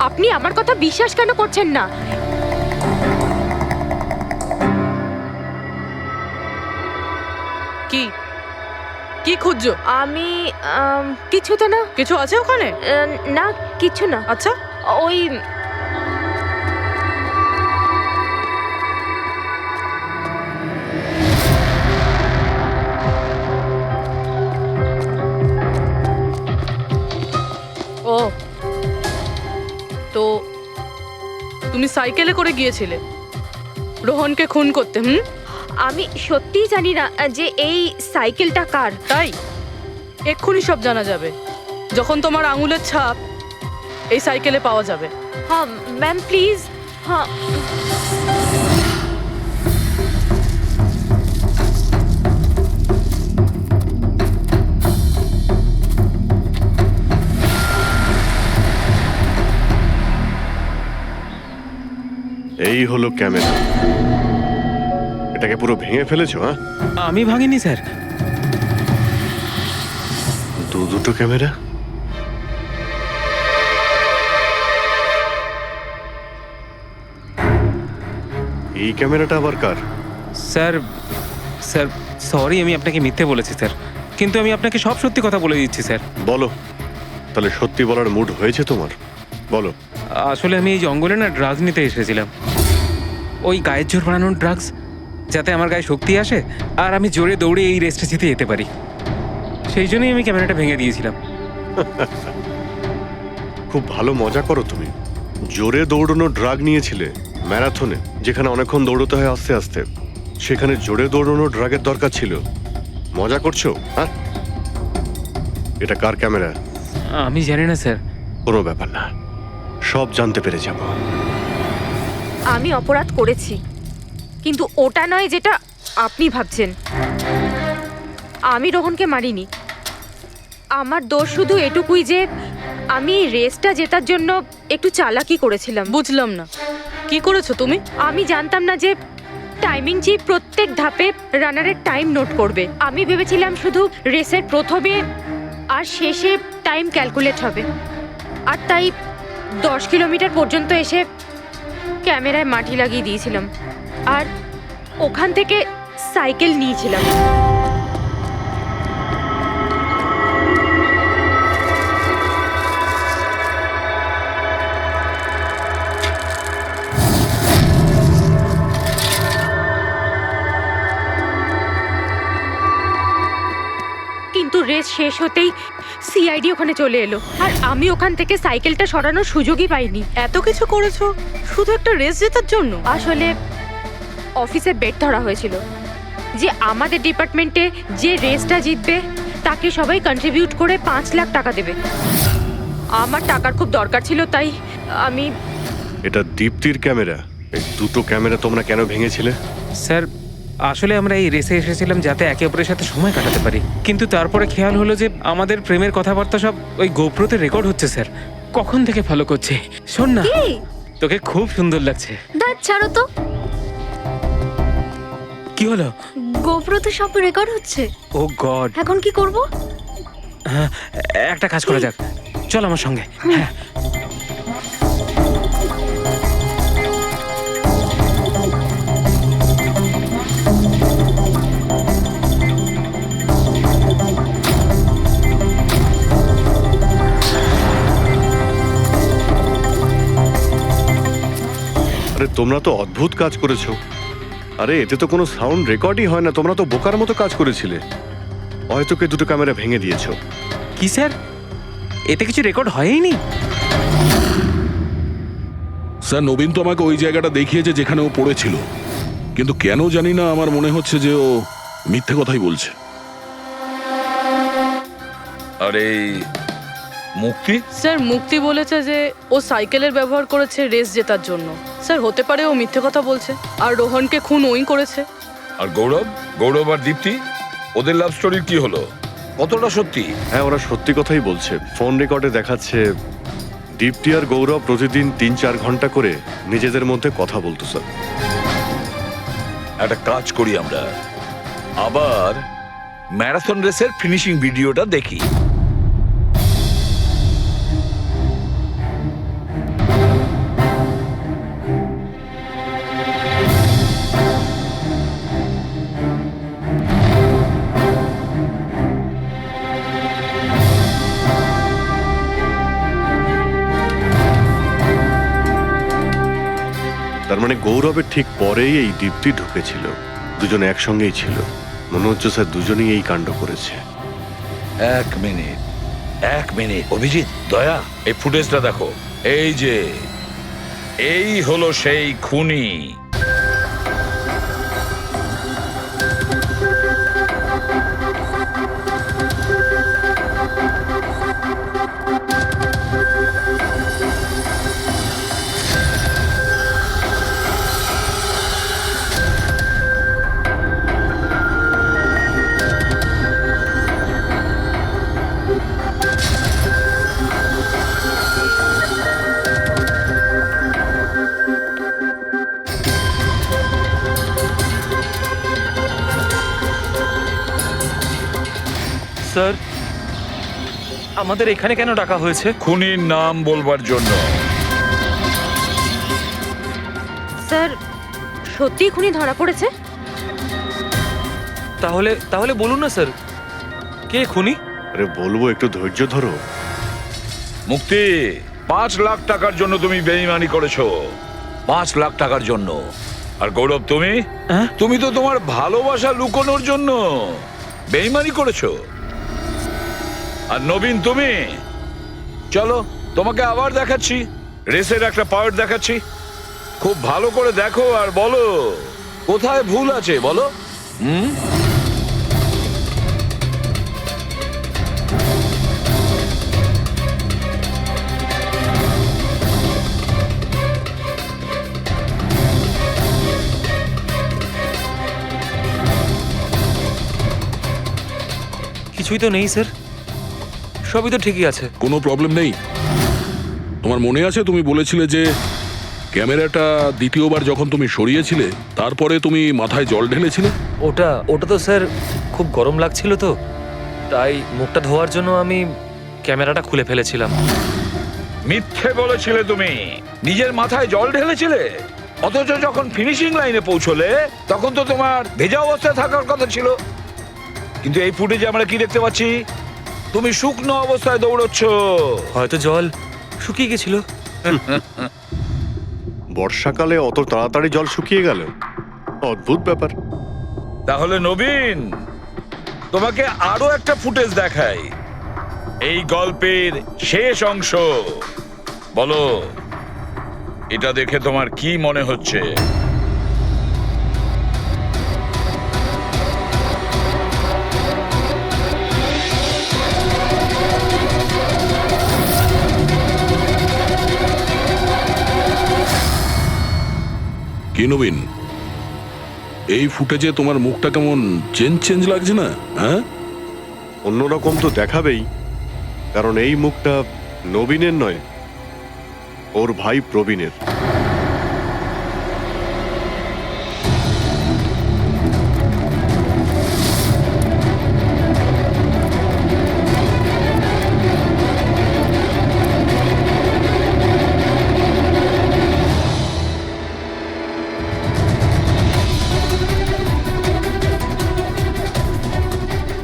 আপনি আমার কথা বিশ্বাস কেন করছেন না?
কি কি খুঁজছো?
আমি কিছু তো না।
কিছু আছে ওখানে?
না, কিছু না।
আচ্ছা,
ওই
ও তো তুমি সাইকেলে করে গিয়েছিলে রোহনকে খুন করতে?
আমি সত্যিই জানি না যে এই সাইকেলটা কার।
তাই এক্ষুনি সব জানা যাবে যখন তোমার আঙুলের ছাপ এই সাইকেলে পাওয়া যাবে।
হ্যাঁ ম্যাম প্লিজ। হ্যাঁ
এই হলো ক্যামেরা। এটাকে পুরো ভেঙে ফেলেছো? হ্যাঁ,
আমি ভাঙিনি স্যার।
দুটো ক্যামেরা। এই ক্যামেরাটা আবার কার?
স্যার স্যার সরি, আমি আপনাকে মিথ্যে বলেছি স্যার, কিন্তু আমি আপনাকে সব সত্যি কথা বলে দিচ্ছি স্যার।
বলো, তাহলে সত্যি বলার মুড হয়েছে তোমার? বলো।
আসলে আমি এই জঙ্গলে না ড্রাগস নিতে এসেছিলাম, ওই গায়ের জোর বানানোর ড্রাগস, যাতে আমার গায়ে শক্তি আসে আর আমি জোরে দৌড়ে এই রেসটা জিতে যেতে পারি। সেই জন্যই আমি ক্যামেরাটা ভেঙে দিয়েছিলাম।
খুব ভালো মজা করো তুমি। জোরে দৌড়ানো ড্রাগ নিয়েছিলে ম্যারাথনে, যেখানে অনেকক্ষণ দৌড়তে হয় আস্তে আস্তে, সেখানে জোরে দৌড়ানো ড্রাগের দরকার ছিল। মজা করছো? হ্যাঁ, এটা কার ক্যামেরা?
আমি জানি না স্যার।
কোনো ব্যাপার না, সব জানতে পেরে যাব।
আমি অপরাধ করেছি, কিন্তু ওটা নয় যেটা আপনি ভাবছেন। আমি রোহনকে মারিনি। আমার দোষ শুধু এটুকুই যে আমি রেসটা জেতার জন্য একটু চালাকি করেছিলাম।
বুঝলাম না, কি করেছো তুমি?
আমি জানতাম না যে টাইমিং চিপ প্রত্যেক ধাপে রানারের টাইম নোট করবে। আমি ভেবেছিলাম শুধু রেসের প্রথমে আর শেষে টাইম ক্যালকুলেট হবে, আর তাই 10 কিলোমিটার পর্যন্ত এসে ক্যামেরায় মাটি লাগিয়ে দিয়েছিলাম আর ওখান থেকে সাইকেল নিয়েছিলাম। কিন্তু রেস শেষ হতেই সিআইডি ওখানে চলে এলো আর আমি ওখান থেকে সাইকেলটা সরানোর সুযোগই পাইনি।
এত কিছু করেছো শুধু একটা রেস জেতার জন্য?
আসলে অফিসে বেট ধরা হয়েছিল যে আমাদের ডিপার্টমেন্টে যে রেসটা জিতবে তাকে সবাই কন্ট্রিবিউট করে 5 লাখ টাকা দেবে। আমার টাকার খুব দরকার ছিল, তাই আমি।
এটা দীপ্তির ক্যামেরা। এই দুটো ক্যামেরা তোমরা কেন ভেঙেছিলে?
স্যার আসলে আমরা এই রেসে এসেছিলাম যাতে একে অপরের সাথে সময় কাটাতে পারি, কিন্তু তারপরে খেয়াল হলো যে আমাদের প্রেমের কথাবার্তা সব ওই গোপ্রোতে রেকর্ড হচ্ছে স্যার। কখন থেকে ফলো করছে। শোন না, তোকে খুব সুন্দর লাগছে।
দাঁত ছাড়ো তো।
কি হলো?
গোপ্রোতে সব রেকর্ড হচ্ছে।
ও গড,
এখন কি করব?
একটা কাজ করা যাক, চল আমার সঙ্গে। হ্যাঁ,
আরে তোমরা তো অদ্ভুত কাজ করেছো। আরে এতে তো কোনো সাউন্ড রেকর্ডই হয় না। তোমরা তো বোকার মতো কাজ করেছিলে। হয়তো কে দুটো ক্যামেরা ভেঙে দিয়েছো।
কি স্যার, এতে কিছু রেকর্ড হয়নি?
স্যার নবীন তো আমাকে ওই জায়গাটা দেখিয়েছে যেখানে ও পড়েছিল, কিন্তু কেন জানি না আমার মনে হচ্ছে যে ও মিথ্যে কথাই বলছে।
আরে মুক্তি?
স্যার মুক্তি বলেছে যে ও সাইকেলের ব্যবহার করেছে রেস জেতার জন্য। স্যার হতে পারে ও মিথ্যে কথা বলছে, আর রোহনকে খুন ওই করেছে।
আর গৌরব আর দীপ্তি, ওদের লাভ স্টোরির কি হলো? কতটা সত্যি?
হ্যাঁ, ওরা সত্যি কথাই বলছে। ফোন রেকর্ডে দেখাচ্ছে দীপ্তি আর গৌরব প্রতিদিন 3-4 ঘন্টা করে নিজেদের মধ্যে কথা বলতো। স্যার
একটা কাজ করি, আমরা আবার ম্যারাথন রেসের ফিনিশিং ভিডিওটা দেখি।
তার মানে গৌরবের ঠিক পরেই এই দীপ্তি ঢুকেছিল। দুজনে একসঙ্গেই ছিল। মনে হচ্ছে স্যার দুজনেই এই কাণ্ড করেছে।
এক মিনিট অভিজিৎ, দয়া, এই ফুটেজটা দেখো। এই হলো সেই খুনি।
স্যার আমাদের এখানে কেন ডাকা হয়েছে?
খুনির নাম বলবার জন্য।
স্যার সত্যি খুনি ধরা পড়েছে?
তাহলে তাহলে বলুন না স্যার, কে খুনি?
আরে বলবো, একটু ধৈর্য ধরো।
মুক্তি, 5 লাখ টাকার জন্য তুমি বেইমানি করেছো। 5 লাখ টাকার জন্য। আর গৌরব, তুমি তুমি তো তোমার ভালোবাসা লুকোনোর জন্য বেইমানি করেছো। আর নবীন, তুমি চলো তোমাকে আবার দেখাচ্ছি, রেসের একটা পাওয়ার দেখাচ্ছি। খুব ভালো করে দেখো আর বলো কোথায় ভুল আছে, বলো।
কিছুই তো নেই স্যার, সবই তো ঠিকই আছে।
কোনো প্রবলেম নেই। তোমার মনে আছে তুমি বলেছিলে যে ক্যামেরাটা দ্বিতীয়বার যখন তুমি সরিয়েছিলে তারপরে তুমি মাথায় জল ঢেলেছিলে?
ওটা তো স্যার খুব গরম লাগছিল, তো তাই মুখটা ধোয়ার জন্য আমি ক্যামেরাটা খুলে ফেলেছিলাম।
মিথ্যে বলেছিলে তুমি, নিজের মাথায় জল ঢেলেছিলে। অথচ যখন ফিনিশিং লাইনে পৌঁছলে তখন তো তোমার ভেজা অবস্থায় থাকার কথা ছিল। কিন্তু এই ফুটেজে আমরা কি দেখতে পাচ্ছি? তুমি শুকনো অবস্থায় দৌড়চ্ছ।
হয়তো জল শুকিয়ে গেছিল।
বর্ষাকালে অত তাড়াতাড়ি জল শুকিয়ে গেল, অদ্ভুত ব্যাপার।
তাহলে নবীন, তোমাকে আরো একটা ফুটেজ দেখাই, এই গল্পের শেষ অংশ। বলো, এটা দেখে তোমার কি মনে হচ্ছে?
কি নবীন, এই ফুটেজে তোমার মুখটা কেমন চেঞ্জ লাগছে না? হ্যাঁ,
অন্যরকম তো দেখাবেই, কারণ এই মুখটা নবীনের নয়, ওর ভাই প্রবীণের।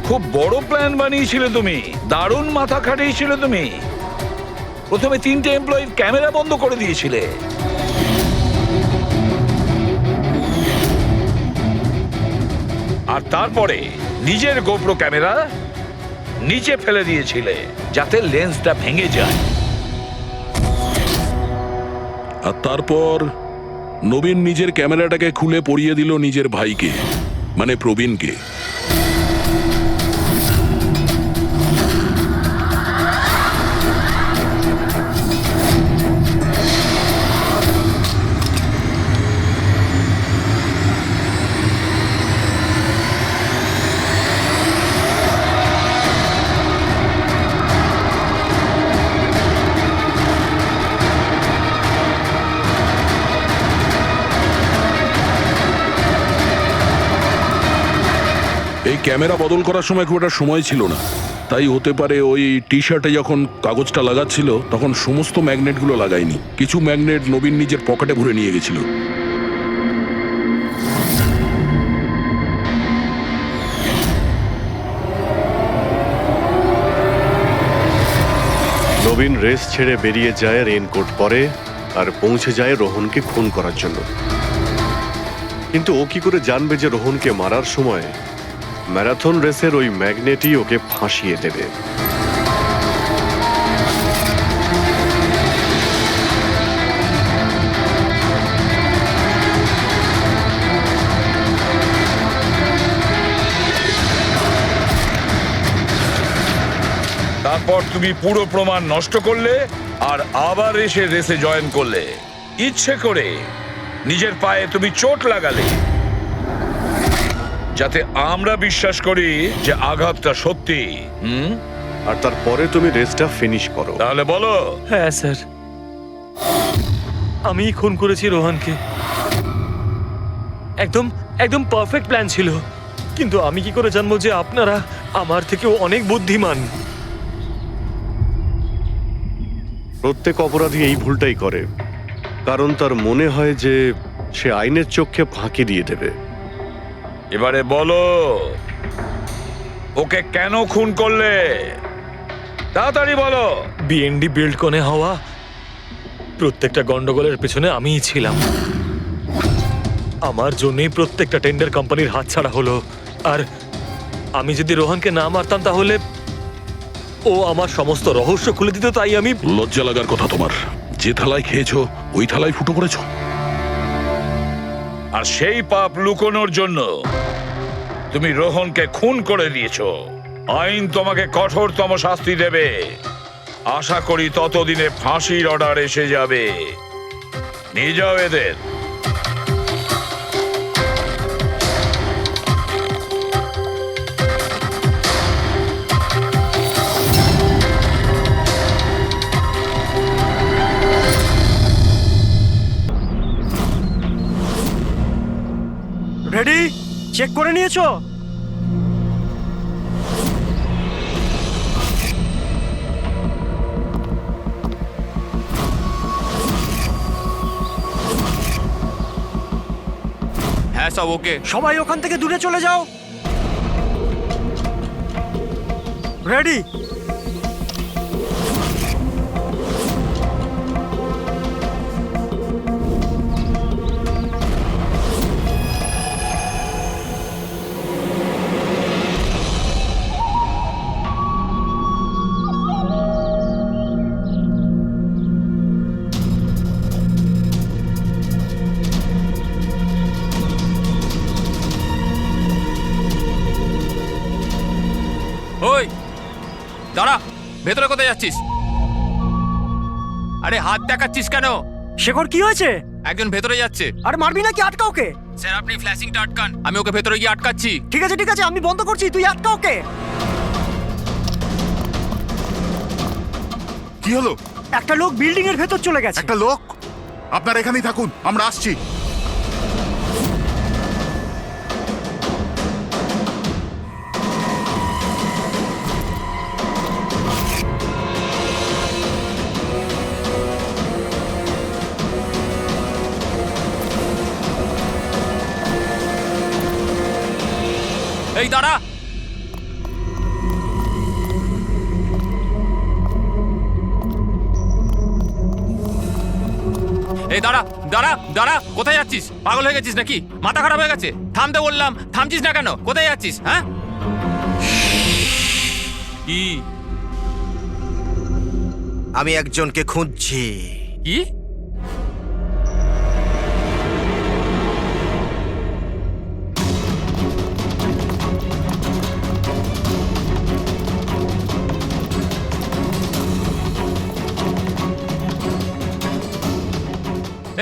খুব বড় প্ল্যান বানিয়েছিলে তুমি, দারুণ মাথা খাটিয়েছিলে তুমি। প্রথমে 3টে এমপ্লয়ির ক্যামেরা বন্ধ করে দিয়েছিলে, আর তারপরে নিজের গোপ্রো ক্যামেরা নিচে ফেলে দিয়েছিলে যাতে লেন্সটা ভেঙে যায়।
আর তারপর নবীন নিজের ক্যামেরাটাকে খুলে পরিয়ে দিল নিজের ভাইকে, মানে প্রবীণকে। এই ক্যামেরা বদল করার সময় খুব একটা সময় ছিল না, তাই হতে পারে ওই টি শার্টে যখন কাগজটা লাগাচ্ছিল তখন সমস্ত ম্যাগনেটগুলো লাগায়নি। কিছু ম্যাগনেট নবীন নিজের পকেটে ভরে নিয়ে গেছিল।
নবীন রেস ছেড়ে বেরিয়ে যায় রেইনকোট পরে, আর পৌঁছে যায় রোহনকে খুন করার জন্য। কিন্তু ও কি করে জানবে যে রোহনকে মারার সময় ম্যারাথন রেসের ওই ম্যাগনেটই ওকে ফাঁসিয়ে দেবে?
তারপর তুমি পুরো প্রমাণ নষ্ট করলে আর আবার এসে রেসে জয়েন করলে। ইচ্ছে করে নিজের পায়ে তুমি চোট লাগালে যাতে আমরা বিশ্বাস করি যে আঘাতটা সত্যি।
আর তারপরে তুমি রেসটা ফিনিশ করো।
তাহলে বলো।
হ্যাঁ স্যার, আমি খুন করেছি রোহনকে। একদম পারফেক্ট প্ল্যান ছিল।
কিন্তু আমি কি করে জানবো যে আপনারা আমার থেকেও অনেক বুদ্ধিমান?
প্রত্যেক অপরাধী এই ভুলটাই করে, কারণ তার মনে হয় যে সে আইনের চোখে ফাঁকি দিয়ে দেবে।
এবারে বলো, ওকে কেন খুন করলে? তাড়াতাড়ি বলো।
বিএনডি বিল্ডকনে হওয়া প্রত্যেকটা গন্ডগোলের পেছনে আমিই ছিলাম। আমার জন্যই প্রত্যেকটা টেন্ডার কোম্পানির হাতছাড়া হলো। আর আমি যদি রোহনকে না মারতাম তাহলে ও আমার সমস্ত রহস্য খুলে দিত। তাই আমি...
লজ্জা লাগার কথা তোমার। যে থালায় খেয়েছো ওই থালায় ফুটো করেছো।
আর সেই পাপ লুকোনোর জন্য তুমি রোহনকে খুন করে দিয়েছো। আইন তোমাকে কঠোরতম শাস্তি দেবে। আশা করি ততদিনে ফাঁসির অর্ডার এসে যাবে। নিয়ে যাও এদের।
রেডি? চেক করে নিয়েছো?
হ্যাঁ সব ওকে।
সবাই ওখান থেকে দূরে চলে যাও। রেডি?
ওই দাঁড়া, ভেতরে কোথায় যাচ্ছিস? আরে হাত দেখাচ্ছিস কেন?
শেখর কি হয়েছে?
একজন ভেতরে যাচ্ছে।
আর মারবি নাকি? আটকা ওকে।
স্যার আপনি ফ্ল্যাশিংটা আটকান, আমি ওকে ভেতরে গিয়ে আটকাচ্ছি।
ঠিক আছে ঠিক আছে, আমি বন্ধ করছি, তুই আটকা ওকে।
কি হলো?
একটা লোক বিল্ডিং এর ভেতর চলে গেছে।
একটা লোক? আপনারা এখানেই থাকুন, আমরা আসছি।
এই দাঁড়া, এই দাঁড়া দাঁড়া দাঁড়া, কোথায় যাচ্ছিস? পাগল হয়ে গেছিস নাকি? মাথা খারাপ হয়ে গেছে? থামতে বললাম, থামছিস না কেন? কোথায় যাচ্ছিস? হ্যাঁ কি?
আমি একজনকে খুঁজছি।
কি?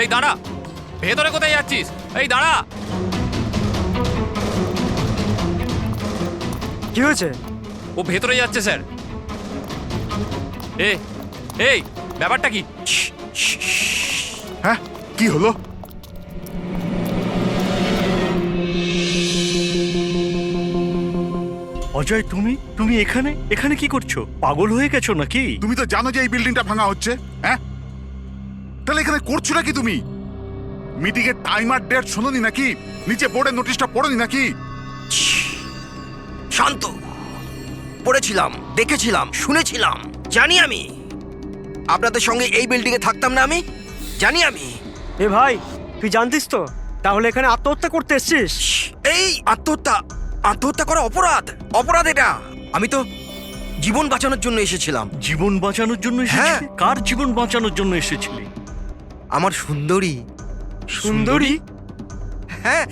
এই দাঁড়া, ভেতরে কোথায় যাচ্ছিস? এই দাঁড়া।
কি হয়েছে?
ও ভেতরে যাচ্ছে স্যার। এই ব্যাপারটা কি?
হ্যাঁ কি হলো?
অজয়, তুমি এখানে এখানে কি করছো? পাগল হয়ে গেছো নাকি?
তুমি তো জানো যে এই বিল্ডিংটা ভাঙা হচ্ছে। হ্যাঁ তাহলে এখানে করছো নাকি তুমি? মিটিং এর টাইম আর ডেট শোনোনি নাকি? নিচে বোর্ডের নোটিশটা পড়োনি নাকি?
শান্ত। পড়েছিলাম, দেখেছিলাম, শুনেছিলাম। জানি আমি আপনাদের সঙ্গে এই বিল্ডিং এ থাকতাম না। আমি জানি। আমি
এ ভাই, তুই জানতিস তো? তাহলে এখানে আত্মহত্যা করতে এসেছিস?
এই আত্মহত্যা করা অপরাধ। অপরাধ এটা। আমি তো জীবন বাঁচানোর জন্য এসেছিলাম।
জীবন বাঁচানোর জন্য
হ্যাঁ।
কার জীবন বাঁচানোর জন্য এসেছিলি?
আমার সুন্দরী।
সুন্দরী?
হ্যাঁ,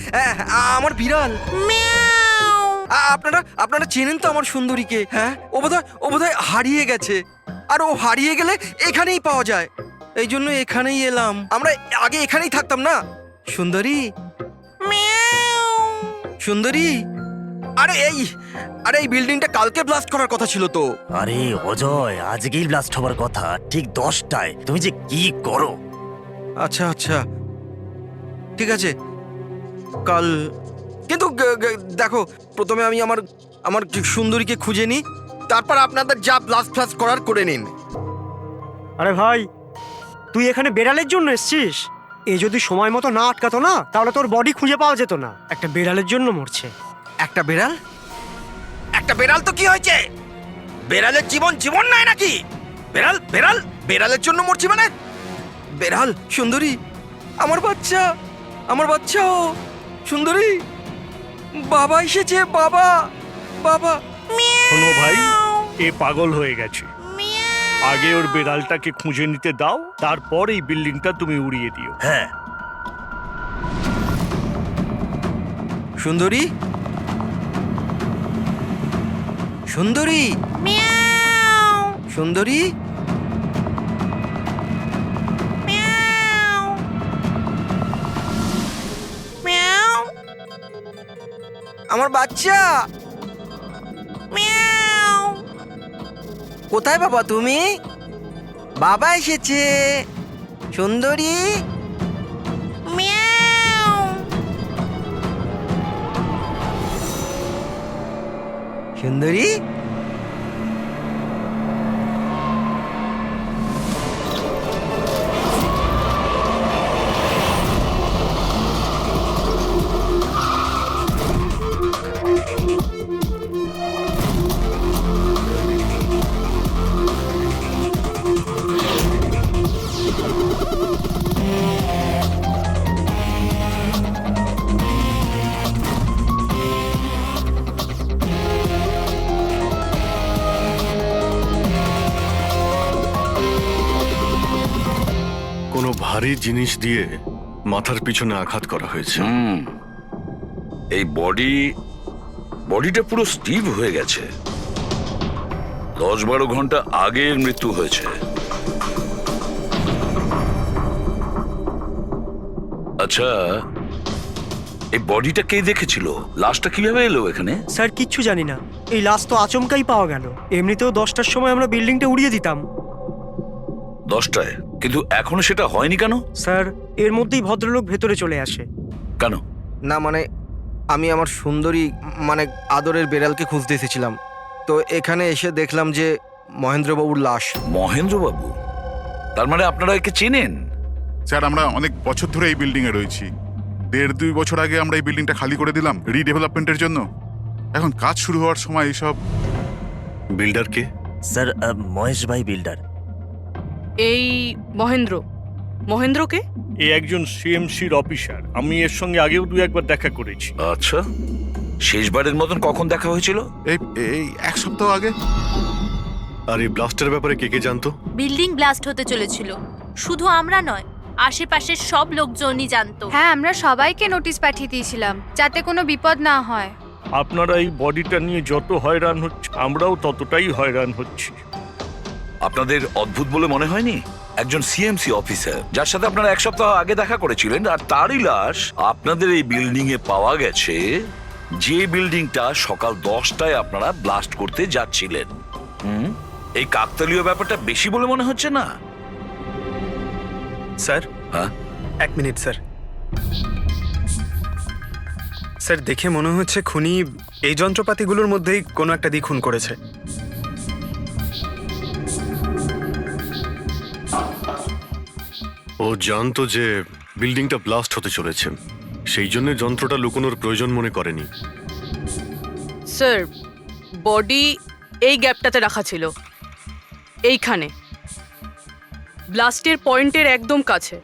আমার বিড়াল। আপনারা চেনেন তো আমার সুন্দরীকে? হ্যাঁ, ও বোধহয় হারিয়ে গেছে। আর ও হারিয়ে গেলে এখানেই পাওয়া যায়। এই জন্য এখানেই এলাম। আমরা আগে এখানেই থাকতাম না। সুন্দরী, সুন্দরী। আরে এই বিল্ডিংটা কালকে ব্লাস্ট করার কথা ছিল তো।
আরে অজয়, আজকেই ব্লাস্ট হবার কথা, ঠিক 10টায়। তুমি যে কি করো?
আচ্ছা ঠিক আছে, কিন্তু দেখো, প্রথমে আমি আমার সুন্দরীকে খুঁজে নিই, তারপর আপনাদের যা ব্লাস্ট ফ্লাস্ট করার করে নিন।
আরে ভাই, তুই এখানে বেড়ালের জন্য এসেছিস? এ যদি সময় মতো না আটকাতো না, তাহলে তোর বডি খুঁজে পাওয়া যেত না। একটা বেড়ালের জন্য মরছে।
একটা বেড়াল? একটা বেড়াল তো কি হয়েছে? বেড়ালের জীবন নাই নাকি? বেড়াল বেড়াল বেড়ালের জন্য মরছি মানে? বেড়াল, সুন্দরী, আমার বাচ্চা ও সুন্দরী, বাবা এসেছে, বাবা বাবা।
শোনো ভাই, এ পাগল হয়ে গেছে। আগে ওর বেড়ালটাকে খুঁজে নিতে দাও, তারপর এই বিল্ডিংটা তুমি উড়িয়ে দিও।
হ্যাঁ।
সুন্দরী, সুন্দরী, সুন্দরী, আমার বাচ্চা। কোথায় বাবা তুমি? বাবা এসেছে। সুন্দরী, সুন্দরী,
কোনো ভারী জিনিস দিয়ে মাথার পিছনে আঘাত করা হয়েছে।
এই বডিটা পুরো স্টিভ হয়ে গেছে। 10-12 ঘন্টা আগের মৃত্যু হয়েছে। আচ্ছা, এই বডিটা কে দেখেছিল? লাশটা কিভাবে এলো এখানে?
স্যার, কিচ্ছু জানি না। এই লাশ তো আচমকাই পাওয়া গেল। এমনিতেও 10টার সময় আমরা বিল্ডিংটা উড়িয়ে দিতাম।
10টায়? কিন্তু এখনো সেটা হয়নি কেন?
স্যার, এর মধ্যেই ভদ্রলোক ভেতরে চলে আসে।
কেন?
না মানে আমি আমার সুন্দরী মানে আদরের বেড়ালকে খুঁজতে এসেছিলাম, তো এখানে এসে দেখলাম যে মহেন্দ্রবাবুর লাশ।
মহেন্দ্রবাবু? তার মানে আপনারা একে চেনেন?
স্যার, আমরা অনেক বছর ধরে এই বিল্ডিং এ রয়েছি। 1.5-2 বছর আগে আমরা এই বিল্ডিংটা খালি করে দিলাম রিডেভেলপমেন্টের জন্য। এখন কাজ শুরু হওয়ার সময় এইসব।
বিল্ডার কে?
স্যার, মহেশ ভাই বিল্ডার।
এই মহেন্দ্রকে?
এ একজন সিএমসির অফিসার। আমি এর সঙ্গে আগেও 2-1বার দেখা করেছি।
আচ্ছা, শেষবারের মতন কখন দেখা হয়েছিল?
এই 1 সপ্তাহ আগে।
আর এই ব্লাস্টের ব্যাপারে কে কে জানতো?
বিল্ডিং ব্লাস্ট হতে চলেছিল। শুধু আমরা নয়, আশেপাশের সব লোকজনই জানতো।
হ্যাঁ, আমরা সবাইকে নোটিশ পাঠিয়ে দিয়েছিলাম যাতে কোনো বিপদ না হয়।
আপনারা এই বডিটা নিয়ে যত হয়রান হচ্ছে, আমরাও ততটাই হয়রান হচ্ছি।
আপনাদের অদ্ভুত বলে মনে হয়নি? একজন সিএমসি অফিসার যার সাথে আপনারা 1 সপ্তাহ আগে দেখা করেছিলেন, আর তারই লাশ আপনাদের এই বিল্ডিং এ পাওয়া গেছে, যে বিল্ডিংটা সকাল 10টায় আপনারা ব্লাস্ট করতে যাচ্ছিলেন। এই কাকতালীয় ব্যাপারটা বেশি বলে মনে হচ্ছে না?
স্যার,
হ্যাঁ,
1 মিনিট স্যার। স্যার, দেখে মনে হচ্ছে খুনি এই যন্ত্রপাতিগুলোর মধ্যেই কোনো একটা দিয়ে খুন করেছে।
ও জানতো যে বিল্ডিংটা ব্লাস্ট হতে চলেছে, সেই জন্য যন্ত্রটা লুকোনোর প্রয়োজন মনে করেনি।
স্যার, বডি এই গ্যাপটাতে রাখা ছিল, এইখানে ব্লাস্টের পয়েন্টের একদম কাছে।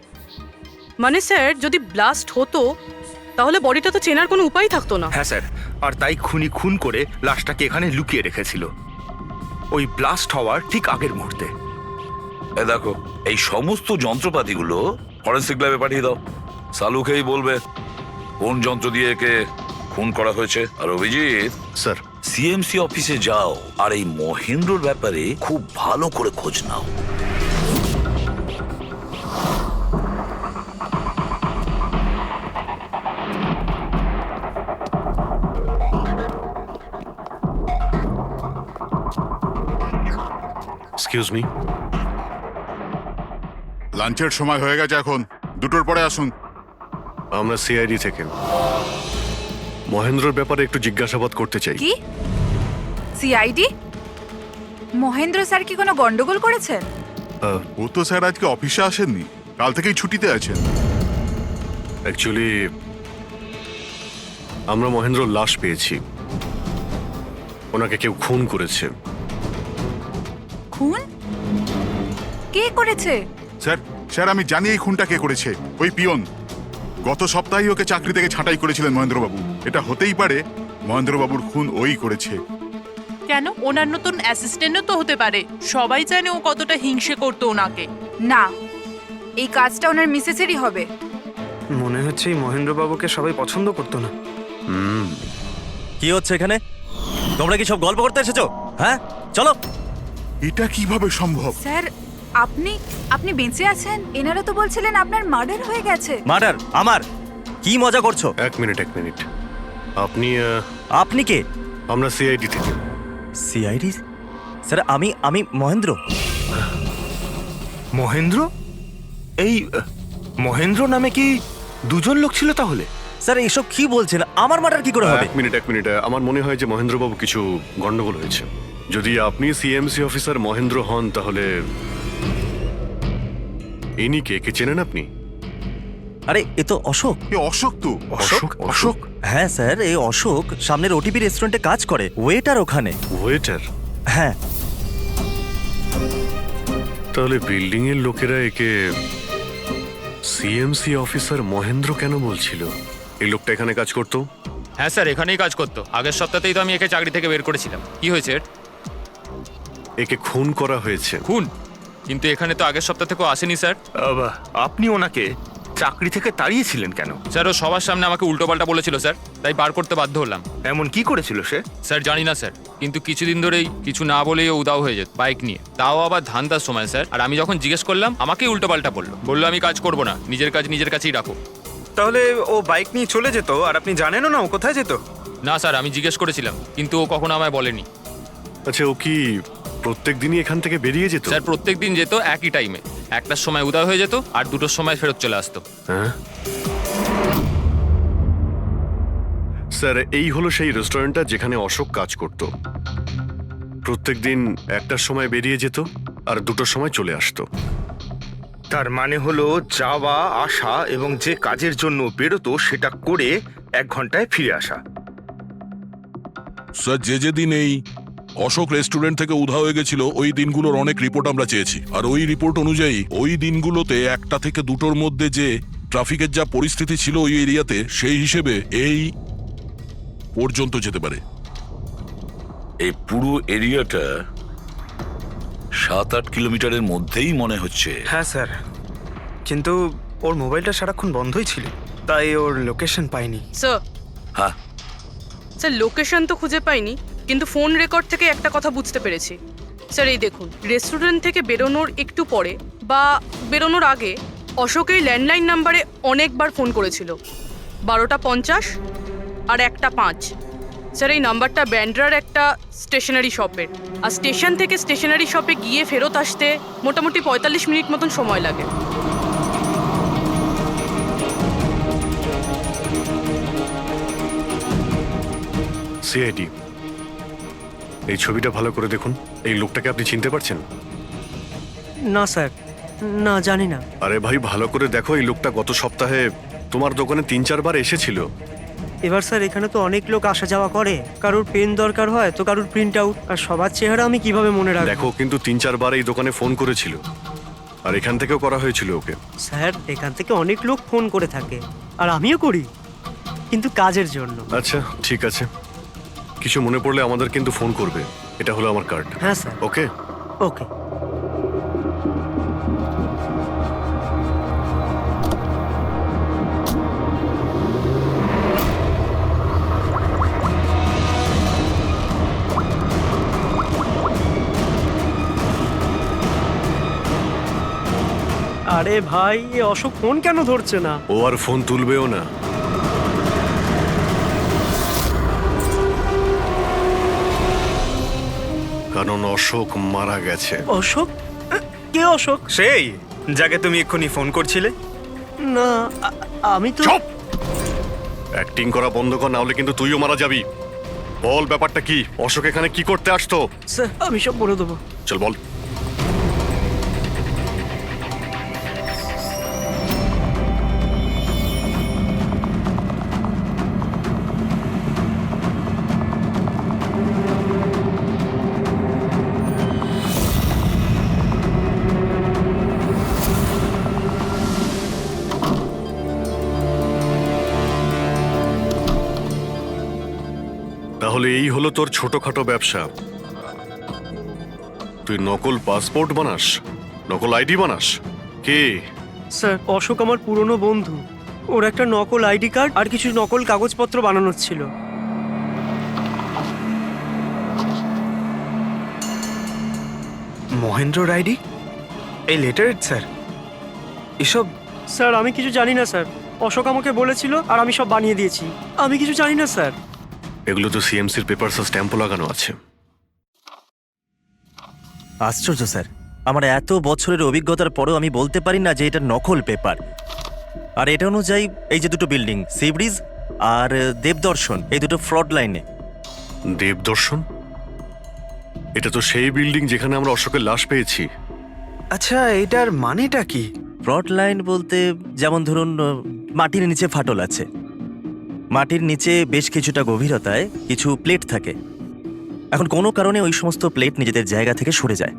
মানে স্যার, যদি ব্লাস্ট হতো তাহলে বডিটা তো চেনার কোনো উপায় থাকতো না।
হ্যাঁ স্যার, আর তাই খুনি খুন করে লাশটাকে এখানে লুকিয়ে রেখেছিল ওই ব্লাস্ট হওয়ার ঠিক আগের মুহূর্তে।
দেখো, এই সমস্ত যন্ত্রপাতিগুলো ফরেন্সিক ল্যাবে পাঠিয়ে দাও। সালুকেই বলবে কোন যন্ত্র দিয়ে একে খুন করা হয়েছে। আর অভিজিৎ
স্যার,
সিএমসি অফিসে যাও আর এই মহেন্দ্রর ব্যাপারে খুব ভালো করে খোঁজ নাও।
Excuse me.
লাঞ্চের সময় হয়ে গেছে, এখন 2টোর পরে আসুন।
আমরা সিআইডি থেকে। মহেন্দ্রর ব্যাপারে একটু জিজ্ঞাসাবাদ করতে চাই।
কি সিআইডি? মহেন্দ্র স্যার কি কোনো গন্ডগোল করেছেন?
ও তো স্যার আজকে অফিসে আসেননি, কাল থেকেই ছুটিতে আছেন।
অ্যাকচুয়ালি আমরা মহেন্দ্রর লাশ পেয়েছি। ওনাকে কেউ খুন করেছে।
খুন? কে করেছে?
স্যার আমি জানি এই খুনটা কে করেছে। ওই পিয়ন গত সপ্তাহে ওকে চাকরি থেকে ছাঁটাই করেছিলেন মহেন্দ্রবাবু। এটা হতেই পারে মহেন্দ্রবাবুর খুন ওই করেছে।
কেন? ওনার নতুন অ্যাসিস্ট্যান্টও তো হতে পারে। সবাই জানে ও কতটা হিংসে করতো ওনাকে।
না, এই কাজটা ওনার মিসেসেরই হবে।
মনে হচ্ছে এই মহেন্দ্রবাবুকে সবাই পছন্দ করতো না।
কি হচ্ছে এখানে? তোমরা কি সব গল্প করতে এসেছো? হ্যাঁ, চলো।
এটা কিভাবে সম্ভব?
স্যার আপনি বেঁচে আছেন? এনারা তো বলছিলেন আপনার মার্ডার হয়ে গেছে।
মার্ডার? আমার? কি মজা করছো?
এক মিনিট।
আপনি কে?
আমরা সিআইডি থেকে।
সিআইডি? স্যার আমি মহেন্দ্র।
মহেন্দ্র? এই মহেন্দ্র নামে কি দুজন লোক ছিল তাহলে?
স্যার এসব কি বলছেন? আমার মার্ডার কি করে হবে?
এক মিনিট। আমার মনে হয় যে মহেন্দ্রবাবু কিছু গন্ডগোল হয়েছে। যদি আপনি সিএমসি অফিসার মহেন্দ্র হন তাহলে ইনি কে চেনেন আপনি?
আরে এ তো অশোক।
অশোক তো?
অশোক?
হ্যাঁ স্যার, এই অশোক সামনের ওটিপি রেস্টুরেন্টে কাজ করে, ওয়েটার ওখানে।
ওয়েটার?
হ্যাঁ।
তাহলে বিল্ডিং এর লোকেরা একে সিএমসি অফিসার মহেন্দ্র কেন বলছিল? এই লোকটা এখানে কাজ করতো?
হ্যাঁ স্যার, এখানেই কাজ করতো। আগের সপ্তাহতেই তো আমি একে চাকরি থেকে বের করেছিলাম। কি হয়েছে?
একে খুন করা হয়েছে।
খুন? কিন্তু এখানে তো আগের সপ্তাহ থেকেও আসেনি স্যার।
আপনি ওনাকে চাকরি থেকে তাড়িয়েছিলেন কেন?
স্যার ও সবার সামনে আমাকে উল্টোপাল্টা বলেছিল স্যার, তাই বার করতে বাধ্য হলাম।
এমন কি করেছিল সে?
স্যার জানি না স্যার, কিন্তু কিছুদিন ধরেই কিছু না বলেই ও উদাও হয়ে যেত বাইক নিয়ে, তাও আবার ধান্দার সময় স্যার। আর আমি যখন জিজ্ঞেস করলাম আমাকেই উল্টোপাল্টা বললো আমি কাজ করবো না, নিজের কাজ নিজের কাছেই রাখো।
তাহলে ও বাইক নিয়ে চলে যেত আর আপনি জানেনও না ও কোথায় যেত?
না স্যার, আমি জিজ্ঞেস করেছিলাম কিন্তু ও কখনো আমায় বলেনি।
আচ্ছা, ও কি প্রত্যেক দিনই এখান থেকে বেরিয়ে যেত?
স্যার প্রত্যেক দিন যেত একই টাইমে, 1টার সময় উদয় হয়ে যেত আর 2টোর সময় ফেরত চলে আসতো।
হ্যাঁ স্যার, এই হলো সেই রেস্টুরেন্টটা যেখানে অশোক কাজ করত। প্রত্যেক দিন 1টার সময় বেরিয়ে যেত আর 2টোর সময় চলে আসতো।
তার মানে হলো যাওয়া আসা এবং যে কাজের জন্য বেরোতো সেটা করে 1 ঘন্টায় ফিরে আসা।
স্যার যে দিন এই অশোক রেস্টুরেন্ট থেকে উধাও হয়ে গেছিল ওই দিনগুলোর অনেক রিপোর্ট আমরা চেয়েছি, আর ওই রিপোর্ট অনুযায়ী ওই দিনগুলোতে 1টা থেকে 2টোর মধ্যে যে ট্রাফিকের যা পরিস্থিতি ছিল ওই এরিয়াতে, সেই হিসেবে এই পর্যন্ত যেতে পারে।
এই পুরো এরিয়াটা 7-8 কিলোমিটারের মধ্যেই মনে হচ্ছে।
হ্যাঁ স্যার, কিন্তু ওর মোবাইলটা সারাক্ষণ বন্ধই ছিল, তাই ওর লোকেশন পাইনি।
স্যার
হ্যাঁ
স্যার, লোকেশন তো খুঁজে পাইনি, কিন্তু ফোন রেকর্ড থেকে একটা কথা বুঝতে পেরেছি। স্যার এই দেখুন, রেস্টুরেন্ট থেকে বেরোনোর একটু পরে বা বেরোনোর আগে অশোক এই ল্যান্ডলাইন নাম্বারে অনেকবার ফোন করেছিল, 12টা 50 আর 1টা 5। স্যার এই নাম্বারটা ব্যান্ড্রার একটা স্টেশনারি শপের, আর স্টেশন থেকে স্টেশনারি শপে গিয়ে ফেরত আসতে মোটামুটি 45 মিনিট মতন সময় লাগে।
সিআইডি, এই ছবিটা ভালো করে দেখুন। এই লোকটাকে আপনি চিনতে পারছেন?
না স্যার, না জানি না।
আরে ভাই, ভালো করে দেখো। এই লোকটা গত সপ্তাহে তোমার দোকানে 3-4 বার এসেছিল।
এবার স্যার এখানে তো অনেক লোক আসা যাওয়া করে, কারোর পেন দরকার হয় তো কারোর প্রিন্ট আউট, আর সবার চেহারা আমি কিভাবে মনে রাখবো?
দেখো, কিন্তু 3-4 বার এই দোকানে ফোন করেছিল, আর এখান থেকেও করা হয়েছিল ওকে।
স্যার এখান থেকে অনেক লোক ফোন করে থাকে, আর আমিও করি, কিন্তু কাজের জন্য।
আচ্ছা ঠিক আছে, কিছু মনে পড়লে আমাদের কিন্তু ফোন করবে। এটা হলো আমার কার্ড।
হ্যাঁ স্যার।
ওকে
ওকে। আরে ভাই, এ অশোক ফোন কেন ধরছে না?
ও আর ফোন তুলবেও না। কারণ অশোক মারা গেছে।
অশোক? কে অশোক?
সেই যাকে তুমি এক্ষুনি ফোন করছিলে।
না, আমি তো।
অ্যাক্টিং করা বন্ধ কর, না হলে কিন্তু তুইও মারা যাবি। বল ব্যাপারটা কি? অশোক এখানে কি করতে আসতো?
স্যার আমি সব বলে দেবো।
চল বল। তাহলে এই হলো তোর ছোটখাটো ব্যবসা। তুই নকল পাসপোর্ট বানাস, নকল আইডি বানাস। কে?
স্যার অশোক আমার পুরনো বন্ধু। ওর একটা নকল আইডি কার্ড আর কিছু নকল কাগজপত্র বানানোর ছিল।
মহেন্দ্র আইডি? এই লেটার স্যার, এসব?
স্যার আমি কিছু জানি না স্যার, অশোক আমাকে বলেছিল আর আমি সব বানিয়ে দিয়েছি। আমি কিছু জানি না স্যার।
এগুলো তো সিএমসির পেপারস আর স্ট্যাম্পও লাগানো আছে।
আশ্চর্য স্যার, আমার এত বছরের অভিজ্ঞতার পরেও আমি বলতে পারি না যে এটা নকল পেপার। আর এটা অনুযায়ী এই যে দুটো বিল্ডিং, সি ব্রিজ আর দেবদর্শন, এই দুটো ফ্রড লাইনে।
দেবদর্শন? এটা তো সেই বিল্ডিং যেখানে আমরা অশোকের লাশ পেয়েছি।
আচ্ছা, এটার মানেটা কি?
ফ্রড লাইন বলতে যেমন ধরুন মাটির নিচে ফাটল আছে, মাটির নিচে বেশ কিছুটা গভীরতায় কিছু প্লেট থাকে। এখন কোনো কারণে ওই সমস্ত প্লেট নিজেদের জায়গা থেকে সরে যায়।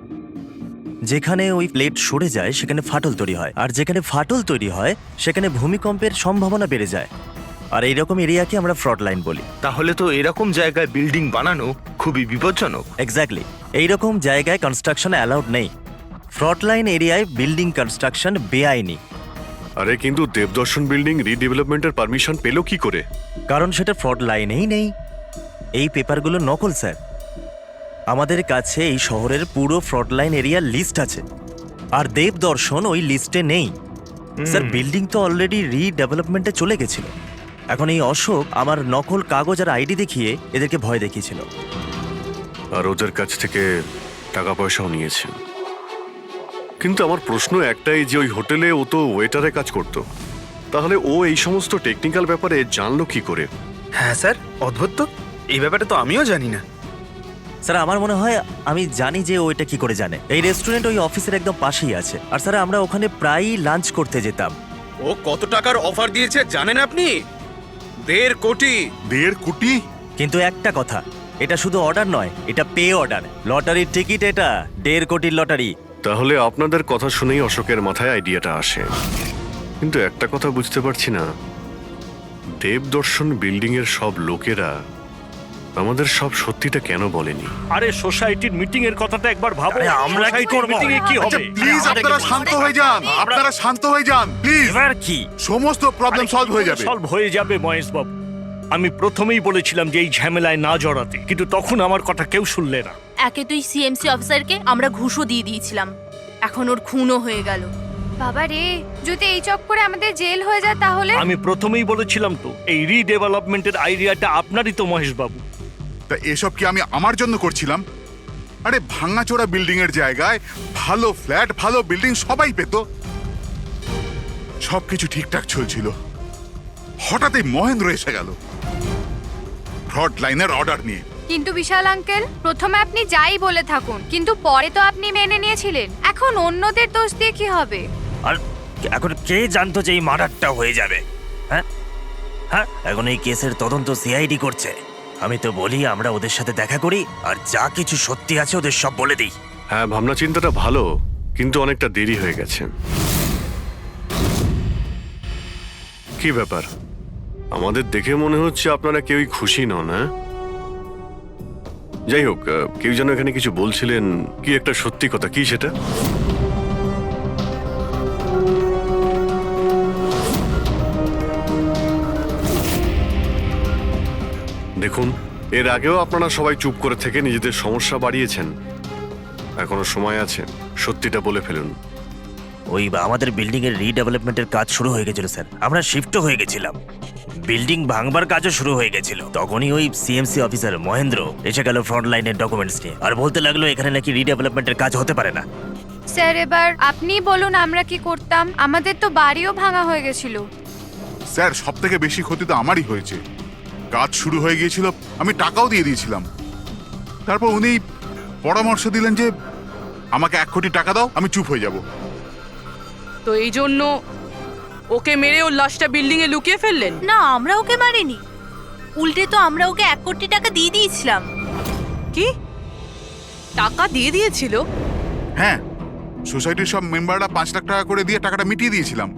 যেখানে ওই প্লেট সরে যায় সেখানে ফাটল তৈরি হয়, আর যেখানে ফাটল তৈরি হয় সেখানে ভূমিকম্পের সম্ভাবনা বেড়ে যায়। আর এইরকম এরিয়াকে আমরা ফ্রড লাইন বলি।
তাহলে তো এরকম জায়গায় বিল্ডিং বানানো খুবই বিপজ্জনক।
এক্স্যাক্টলি, এইরকম জায়গায় কনস্ট্রাকশন অ্যালাউড নেই। ফ্রড লাইন এরিয়ায় বিল্ডিং কনস্ট্রাকশন বেআইনি।
আরে কিন্তু দেবদর্শন বিল্ডিং রিডেভেলপমেন্টের পারমিশন পেলো কি করে?
কারণ সেটা ফ্রড লাইনেই নেই। এই পেপারগুলো নকল স্যার। আমাদের কাছে এই শহরের পুরো ফ্রড লাইন এরিয়ার লিস্ট আছে, আর দেবদর্শন ওই লিস্টে নেই। স্যার বিল্ডিং তো অলরেডি রিডেভেলপমেন্টে চলে গেছিল। এখন এই অশোক আমার নকল কাগজ আর আইডি দেখিয়ে এদেরকে ভয় দেখিয়েছিল।
আর ওদের কাছ থেকে টাকা পয়সাও নিয়েছে। কিন্তু আমার প্রশ্ন একটাই যে ওই হোটেলে ও তো ওয়েটারে কাজ করত, তাহলে ও এই সমস্ত টেকনিক্যাল ব্যাপারে জানলো কি করে?
হ্যাঁ স্যার, অদ্ভুত তো, এই ব্যাপারে তো আমিও জানি না।
স্যার আমার মনে হয় আমি জানি যে ও এটা কি করে জানে। এই রেস্টুরেন্ট ওই অফিসের একদম পাশেই আছে, আর স্যার আমরা ওখানে প্রায়ই লাঞ্চ করতে যেতাম।
ও কত টাকার অফার দিয়েছে জানেন আপনি? 1.5 কোটি।
1.5 কোটি?
কিন্তু একটা কথা, এটা শুধু অর্ডার নয়, এটা পে অর্ডার। লটারির টিকিট এটা, 1.5 কোটির লটারি।
তাহলে আপনাদের কথা শুনেই অশোকের মাথায় আইডিয়াটা আসে। কিন্তু একটা কথা বুঝতে পারছি না, দেবদর্শন বিল্ডিং এর সব লোকেরা আমাদের সব সত্যিটা কেন বলেনি?
আরে সোসাইটির মিটিং এর কথাটা একবার ভাবো।
আমরা কি করব?
মিটিং এ কি হবে?
প্লিজ আপনারা শান্ত হয়ে যান, আপনারা শান্ত হয়ে যান প্লিজ।
এবার কি
সমস্ত প্রবলেম সলভ হয়ে যাবে।
সলভ হয়ে যাবে মহেশ বাবু। আমি প্রথমেই বলেছিলাম যে এই ঝামেলায় না জড়াতে, কিন্তু তখন আমার কথা কেউ শুনলে না।
একে তুই সিএমসি অফিসারকে আমরা ঘুষও দিয়ে দিয়েছিলাম, এখন ওর খুনও হয়ে গেল।
বাবা রে, যদি এই চক্করে আমাদের জেল হয়ে যায় তাহলে?
আমি প্রথমেই বলেছিলাম তো, এই রিডেভেলপমেন্টের আইডিয়াটা আপনারই তো মহেশ বাবু।
তা এসব কি আমি আমার জন্য করছিলাম? আরে ভাঙাচোরা বিল্ডিং এর জায়গায় ভালো ফ্ল্যাট, ভালো বিল্ডিং সবাই পেত। সবকিছু ঠিকঠাক চলছিল, হঠাৎই মহেন্দ্র এসে গেল ফ্রড লাইনের অর্ডার নিয়ে।
কিন্তু বিশাল আঙ্কেল, প্রথমে আপনি যাই বলে থাকুন, কিন্তু পরে তো আপনি মেনে নিয়েছিলেন। এখন অন্যদের দোষ দিয়ে কি হবে?
আর এখন কে জানতো যে এই মার্ডারটা হয়ে যাবে? হ্যাঁ হ্যাঁ, এখন এই কেসের তদন্ত সিআইডি করছে। আমি তো বলি আমরা ওদের সাথে দেখা করি, আর যা কিছু সত্যি আছে ওদের সব বলে দিই।
হ্যাঁ, ভাবনা চিন্তাটা ভালো, কিন্তু অনেকটা দেরি হয়ে গেছে। কি ব্যাপার, আমাদের দেখে মনে হচ্ছে আপনারা কেউই খুশি নন। হ্যাঁ, যাই হোক, কেউ যেন এখানে কিছু বলছিলেন, কি একটা সত্যি কথা, কি সেটা? দেখুন, এর আগেও আপনারা সবাই চুপ করে থেকে নিজেদের সমস্যা বাড়িয়েছেন। এখনো সময় আছে, সত্যিটা বলে ফেলুন।
ওই আমাদের বিল্ডিং এর রিডেভেলপমেন্টের কাজ শুরু হয়ে গেছিল স্যার, আমরা শিফটও হয়ে গেছিলাম। বিল্ডিং ভাঙবার কাজও শুরু হয়ে গেছিল। তখনই ওই সিএমসি অফিসার মহেন্দ্র এসে গেল ফ্রন্ট লাইনের ডকুমেন্টস নিয়ে, আর বলতে লাগলো এখানে নাকি রিডেভেলপমেন্টের কাজ হতে পারে না।
স্যার এবার আপনি বলুন আমরা কি করতাম? আমাদের তো বাড়িও ভাঙা হয়ে গেছিল।
স্যার সব থেকে বেশি ক্ষতি তো আমারই হয়েছে। কাজ শুরু হয়ে গিয়েছিল, আমি টাকাও দিয়ে দিয়েছিলাম। তারপর উনি পরামর্শ দিলেন যে আমাকে 1 কোটি টাকা দাও, আমি চুপ হয়ে যাব।
তো এই জন্য ওকে মেরে ওর লাশটা বিল্ডিং এ লুকিয়ে ফেললেন?
না, আমরা ওকে মারিনি, উল্টে তো আমরা ওকে 1 কোটি টাকা দিয়ে দিয়েছিলাম।
কি টাকা দিয়ে দিয়েছিল?
হ্যাঁ, সোসাইটির সব মেম্বাররা 5 লাখ টাকা করে দিয়ে টাকাটা মিটিয়ে দিয়েছিলাম।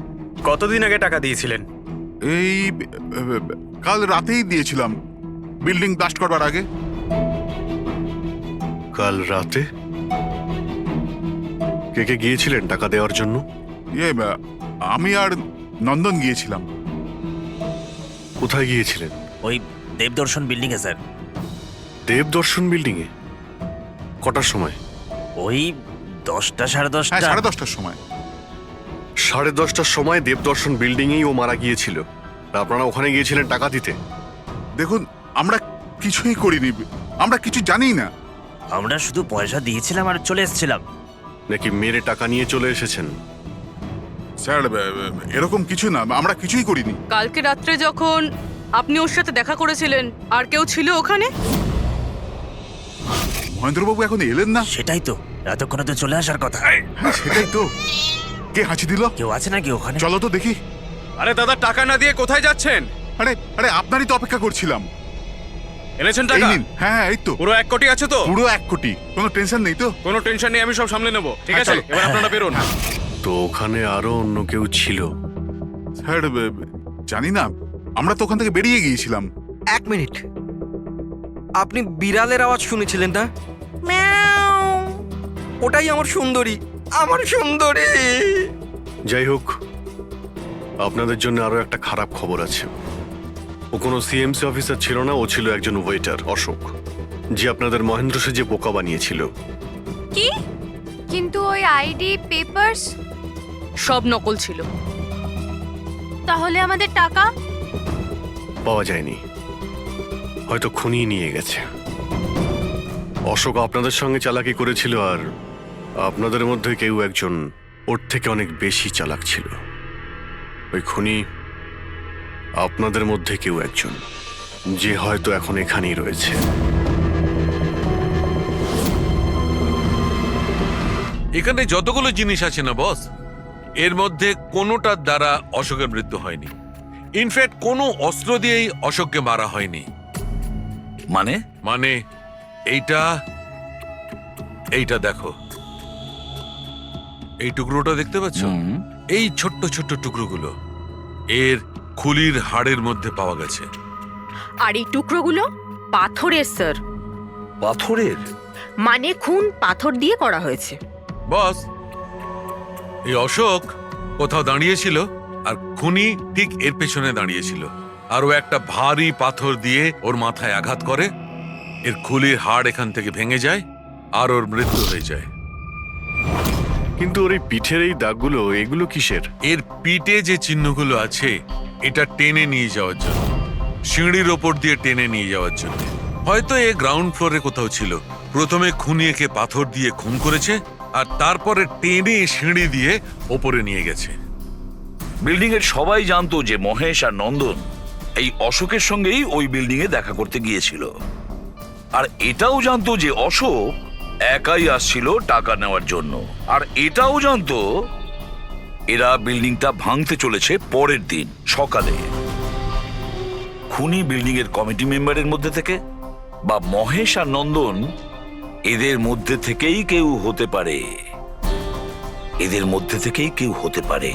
কতদিন আগে টাকা দিয়েছিলেন?
এই কাল রাতেই দিয়েছিলাম, বিল্ডিং ব্লাস্ট করবার আগে।
কাল রাতে কে কে গিয়েছিলেন টাকা দেওয়ার জন্য?
আমি আর নন্দন গিয়েছিলাম।
কোথায় গিয়েছিলেন?
ওই দেবদর্শন বিল্ডিং এ স্যার।
দেবদর্শন বিল্ডিং এ কটার সময়?
ওই 10টা, সাড়ে 10টা।
হ্যাঁ, 10:30টার সময়।
10:30টার সময় দেবদর্শন বিল্ডিং এই ও মারা গিয়েছিল। আপনারা ওখানে গিয়েছিলেন টাকা দিতে?
দেখুন, আমরা কিছুই করিনি, আমরা কিছু জানি না।
আমরা শুধু পয়সা দিয়েছিলাম আর চলে এসেছিলাম।
নাকি মেরে টাকা নিয়ে চলে এসেছেন?
স্যার এরকম কিছু না, আমরা কিছুই করিনি।
কালকে রাত্রে যখন আপনি ওর সাথে দেখা করেছিলেন, আর কেউ ছিল ওখানে?
মহেন্দ্রবাবু এখন এলেন না।
সেটাই তো, এতক্ষণে তো চলে আসার কথা।
সেটাই তো। কে হাঁচি দিল?
কেউ আছে নাকি ওখানে?
চলো তো দেখি।
আরে দাদা, টাকা না দিয়ে কোথায় যাচ্ছেন?
আরে আরে আপনারই তো অপেক্ষা করছিলাম।
এনেছেন
এই
টাকা?
নিন। হ্যাঁ, এই তো।
পুরো 1 কোটি আছে তো?
পুরো 1 কোটি, কোনো টেনশন নেই তো?
কোনো টেনশন নেই, আমি সব সামলে নেব। ঠিক
হ্যাঁ,
আছে,
চলো।
এবার আপনারা বেরোন।
তো ওখানে আরো অন্য কেউ ছিল?
স্যার জানি না, আমরা তো ওখান থেকে বেরিয়ে গিয়েছিলাম।
1 মিনিট, আপনি বিড়ালের আওয়াজ শুনেছিলেন না? ওটাই আমার সুন্দরী, আমার সুন্দরী।
যাই হোক, আপনাদের জন্য আরো একটা খারাপ খবর আছে। ও কোনো সিএমসি অফিসার ছিল না, ও ছিল একজন ওয়েটার, অশোক, যে আপনাদের মহেন্দ্র সেজে বোকা বানিয়েছিল।
কি? কিন্তু ওই আইডি পেপারস
সব নকল ছিল।
তাহলে আমাদের টাকা?
পাওয়া যায়নি, হয়তো খুনি নিয়ে গেছে। অশোক আপনাদের সঙ্গে চালাকি করেছিল, আর আপনাদের মধ্যে কেউ একজন ওর থেকে অনেক বেশি চালাক ছিল। ওই খুনি আপনাদের মধ্যে কেউ একজন, যে হয়তো এখন এখানেই রয়েছে।
এখানে যতগুলো জিনিস আছে না বস, এর মধ্যে কোনোটার দ্বারা অশোকের মৃত্যু হয়নি। ইনফ্যাক্ট কোনো অস্ত্র দিয়েই অশোককে মারা হয়নি।
মানে?
মানে এইটা দেখো, এই টুকরোটা দেখতে পাচ্ছ? এই ছোট্ট ছোট্ট টুকরোগুলো এর খুলির হাড়ের মধ্যে পাওয়া গেছে।
আর এই টুকরোগুলো পাথরের স্যার।
পাথরের?
মানে খুন পাথর দিয়ে করা হয়েছে।
বস, এই অশোক কোথাও দাঁড়িয়েছিল আর খুনি ঠিক এর পেছনে দাঁড়িয়েছিল, আর ও একটা ভারী পাথর দিয়ে ওর মাথায় আঘাত করে, এর খুলির হাড় এখান থেকে ভেঙে যায় আর ওর মৃত্যু হয়ে যায়।
কিন্তু ওর এই পিঠের এই দাগগুলো, এগুলো কিসের?
এর পিঠে যে চিহ্নগুলো আছে, এটা টেনে নিয়ে যাওয়ার জন্য, সিঁড়ির ওপর দিয়ে টেনে নিয়ে যাওয়ার জন্য। হয়তো এ গ্রাউন্ড ফ্লোরে কোথাও ছিল। প্রথমে খুনি একে পাথর দিয়ে খুন করেছে, আর তারপরে টেনে সিঁড়ি দিয়ে ওপরে নিয়ে গেছে।
বিল্ডিং এর সবাই জানতো যে মহেশ আর নন্দন এই অশোকের সঙ্গেই ওই বিল্ডিং এ দেখা করতে গিয়েছিল, আর এটাও জানতো যে অশোক একাই আসছিল টাকা নেওয়ার জন্য, আর এটাও জানতো এরা বিল্ডিংটা ভাঙতে চলেছে পরের দিন সকালে। খুনি বিল্ডিং এর কমিটি মেম্বারের মধ্যে থেকে বা মহেশ আর নন্দন, এদের মধ্যে থেকেই কেউ হতে পারে। এদের মধ্যে থেকেই কেউ হতে পারে।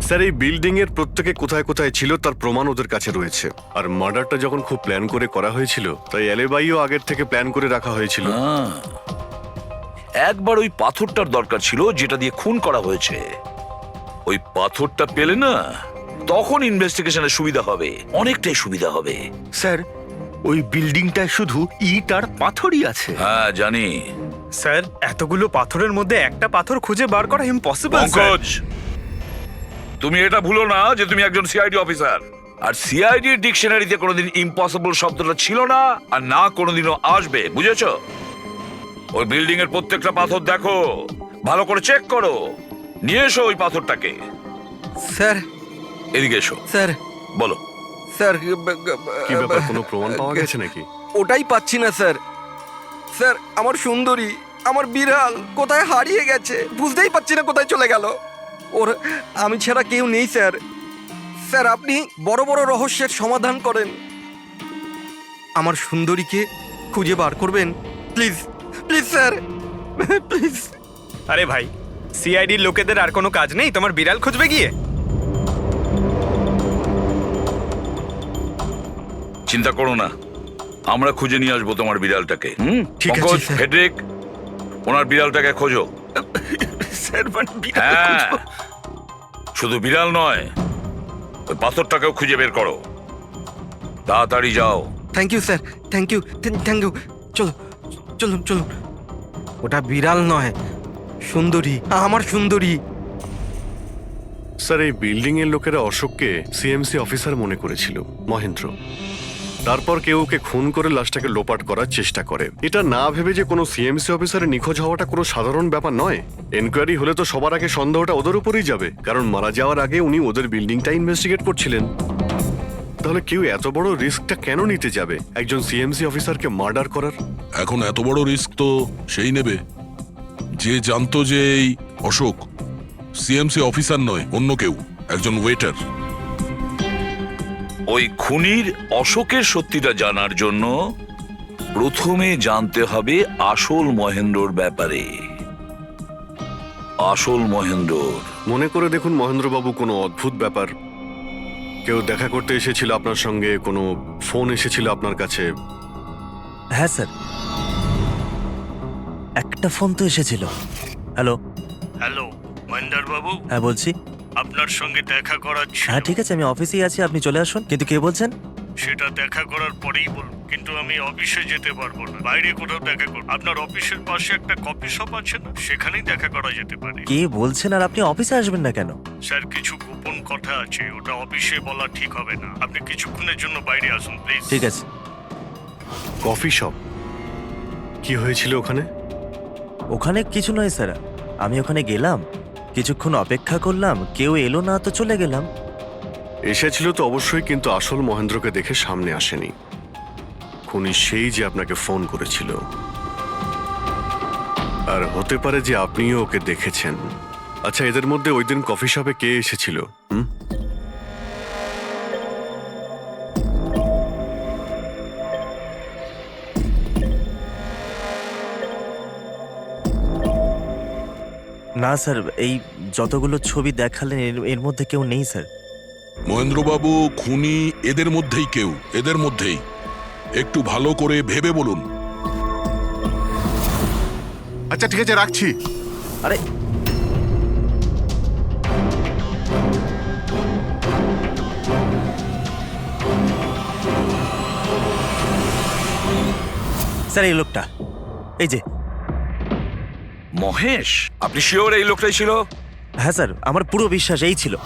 স্যার, এই বিল্ডিং এর প্রত্যেকে কোথায় কোথায় ছিল তার প্রমাণ ওদের কাছে রয়েছে। আর মার্ডারটা যখন খুব প্ল্যান করে করা হয়েছিল, তাই এলেবাইও আগের থেকে প্ল্যান করে রাখা হয়েছিল।
একবার ওই পাথরটার দরকার ছিল যেটা দিয়ে খুন করা হয়েছে। ওই পাথরটা পেলে না, তখন ইনভেস্টিগেশনের সুবিধা হবে, অনেকটাই সুবিধা হবে।
স্যার, ওই বিল্ডিংটায় শুধু ইট আর পাথরই আছে।
হ্যাঁ জানি।
স্যার, এতগুলো পাথরের মধ্যে একটা পাথর খুঁজে বার করা ইম্পসিবল।
পঙ্কজ, তুমি এটা ভুলো না যে তুমি একজন সিআইডি অফিসার, আর সিআইডি ডিকশনারিতে কোনোদিন ইম্পসিবল শব্দটা ছিল না, আর না কোনোদিনও আসবে, বুঝেছো? ওই বিল্ডিং এর প্রত্যেকটা পাথর দেখো, ভালো করে চেক করো, নিয়ে এসো ওই পাথরটাকে।
স্যার,
এদিকে এসো।
স্যার
বলো।
স্যার
কি ব্যাপার, কোনো প্রমাণ পাওয়া গেছে নাকি?
ওটাই পাচ্ছি না স্যার। স্যার আমার সুন্দরী, আমার বিড়াল কোথায় হারিয়ে গেছে, বুঝতেই পারছি না কোথায় চলে গেল। ওর আমি ছাড়া কেউ নেই স্যার। স্যার আপনি বড় বড় রহস্যের সমাধান করেন, আমার সুন্দরীকে খুঁজে বার করবেন প্লিজ, প্লিজ স্যার, প্লিজ।
আরে ভাই, সিআইডির লোকেদের আর কোনো কাজ নেই তোমার বিড়াল খুঁজবে গিয়ে?
চিন্তা করো না, আমরা খুঁজে নিয়ে আসবো তোমার বিড়ালটাকে।
ঠিক আছে,
পঙ্কজ,
স্যার।
ফেডরিক, ওনার বিড়ালটাকে খোঁজো।
স্যার মানে বিড়াল
হ্যাঁ,
খুঁজবো?
শুধু বিড়াল নয়, ওই পাথরটাকেও খুঁজে বের করো। তাড়াতাড়ি যাও।
Thank you sir, thank you, thank you. চলো চলুন চলুন। ওটা বিড়াল নয়, সুন্দরী, আমার সুন্দরী।
স্যার, এই বিল্ডিং এর লোকেরা অশোককে সিএমসি অফিসার মনে করেছিল, মহেন্দ্র। তারপর কেউ ওকে খুন করে লাশটাকে লোপাট করার চেষ্টা করে। এটা না ভেবে যে কোনো সিএমসি অফিসারের নিখোঁজ হওয়াটা কোনো সাধারণ ব্যাপার নয়। এনকোয়ারি হলে তো সবার আগে সন্দেহটা ওদের উপরই যাবে, কারণ মারা যাওয়ার আগে উনি ওদের বিল্ডিংটা ইনভেস্টিগেট করছিলেন। তাহলে কেউ এত বড় রিস্কটা কেন নিতে যাবে একজন সিএমসি অফিসারকে মার্ডার করার?
এখন এত বড় রিস্ক তো সেই নেবে যে জানতো যে এই অশোক সিএমসি অফিসার নয়, অন্য কেউ, একজন ওয়েটার।
ওই খুনির অশোকের সত্যিটা জানার জন্য প্রথমে জানতে হবে আসল মহেন্দ্রর ব্যাপারে। আসল মহেন্দ্র।
মনে করে দেখুন মহেন্দ্রবাবু, কোনো অদ্ভুত ব্যাপার, কেউ দেখা করতে এসেছিল আপনার সঙ্গে, কোনো ফোন এসেছিল আপনার কাছে?
হ্যাঁ স্যার, একটা ফোন তো এসেছিল। হ্যালো।
হ্যালো মহেন্দ্র বাবু।
হ্যাঁ বলছি।
আপনার সঙ্গে দেখা করার ছিল।
হ্যাঁ ঠিক আছে, আমি অফিসেই আছি, আপনি চলে আসুন। কিন্তু কে বলছেন?
সেটা দেখা করার পরেই বলুন, কিন্তু আমি অফিসে যেতে পারবো না, বাইরে কোথাও দেখা করব। আপনার অফিসের পাশে একটা কফি শপ আছে না, সেখানেই দেখা করা যেতে পারে।
কে বলছেন? আর আপনি অফিসে আসবেন না কেন?
স্যার কিছু গোপন কথা আছে, ওটা অফিসে বলা ঠিক হবে না। আপনি কিছুক্ষণের জন্য বাইরে আসুন প্লিজ।
ঠিক আছে।
Coffee shop? কি হয়েছিল ওখানে?
ওখানে কিছু নয় স্যার, আমি ওখানে গেলাম, কিছুক্ষণ অপেক্ষা করলাম, কেউ এলো না, তো চলে গেলাম।
এসেছিল তো অবশ্যই, কিন্তু আসল মহেন্দ্রকে দেখে সামনে আসেনি। খুনি সেই যে আপনাকে ফোন করেছিল। আর হতে পারে যে আপনিও ওকে দেখেছেন। আচ্ছা, এদের মধ্যে ওই দিন কফি শপে কে এসেছিল?
না স্যার, এই যতগুলো ছবি দেখালেন এর মধ্যে কেউ নেই স্যার।
মহেন্দ্রবাবু, খুনি এদের মধ্যেই কেউ, এদের মধ্যেই। একটু ভালো করে ভেবে বলুন।
আচ্ছা ঠিক আছে, রাখছি।
আরে স্যার, এই লোকটা, এই যে
মহেশ। আপনি শিওর এই লোকটাই ছিল?
হ্যাঁ স্যার, আমার পুরো বিশ্বাস এই ছিল।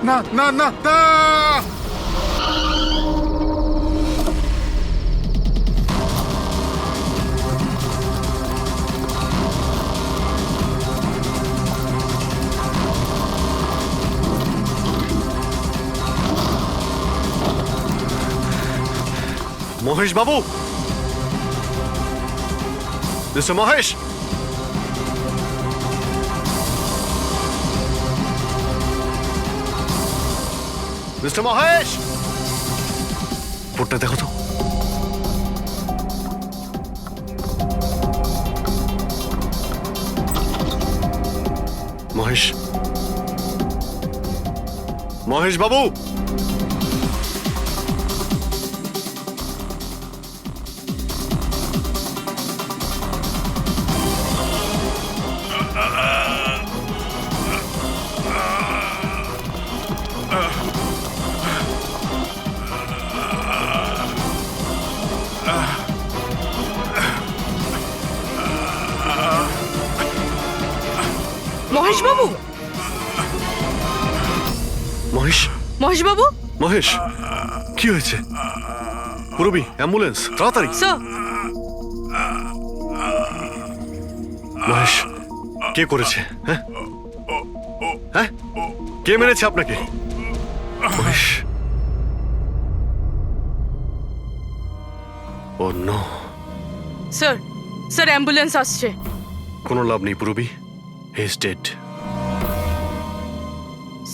না না না না
মহেশ বাবু, মিস্টার মহেশ, মিস্টার মহেশ, বোর্ডটা দেখো তো। মহেশ, মহেশ বাবু,
মহেশ বাবু,
মহেশ,
মহেশ বাবু,
মহেশ, কি হয়েছে? পুরবি, অ্যাম্বুলেন্স, তাড়াতাড়ি।
স্যার,
মহেশ, কে করেছে? হ্যাঁ হ্যাঁ, কে মেরেছে আপনাকে? মহেশ, ও নো।
স্যার, স্যার অ্যাম্বুলেন্স আসছে।
কোনো লাভ নেই পুরবি, he is dead.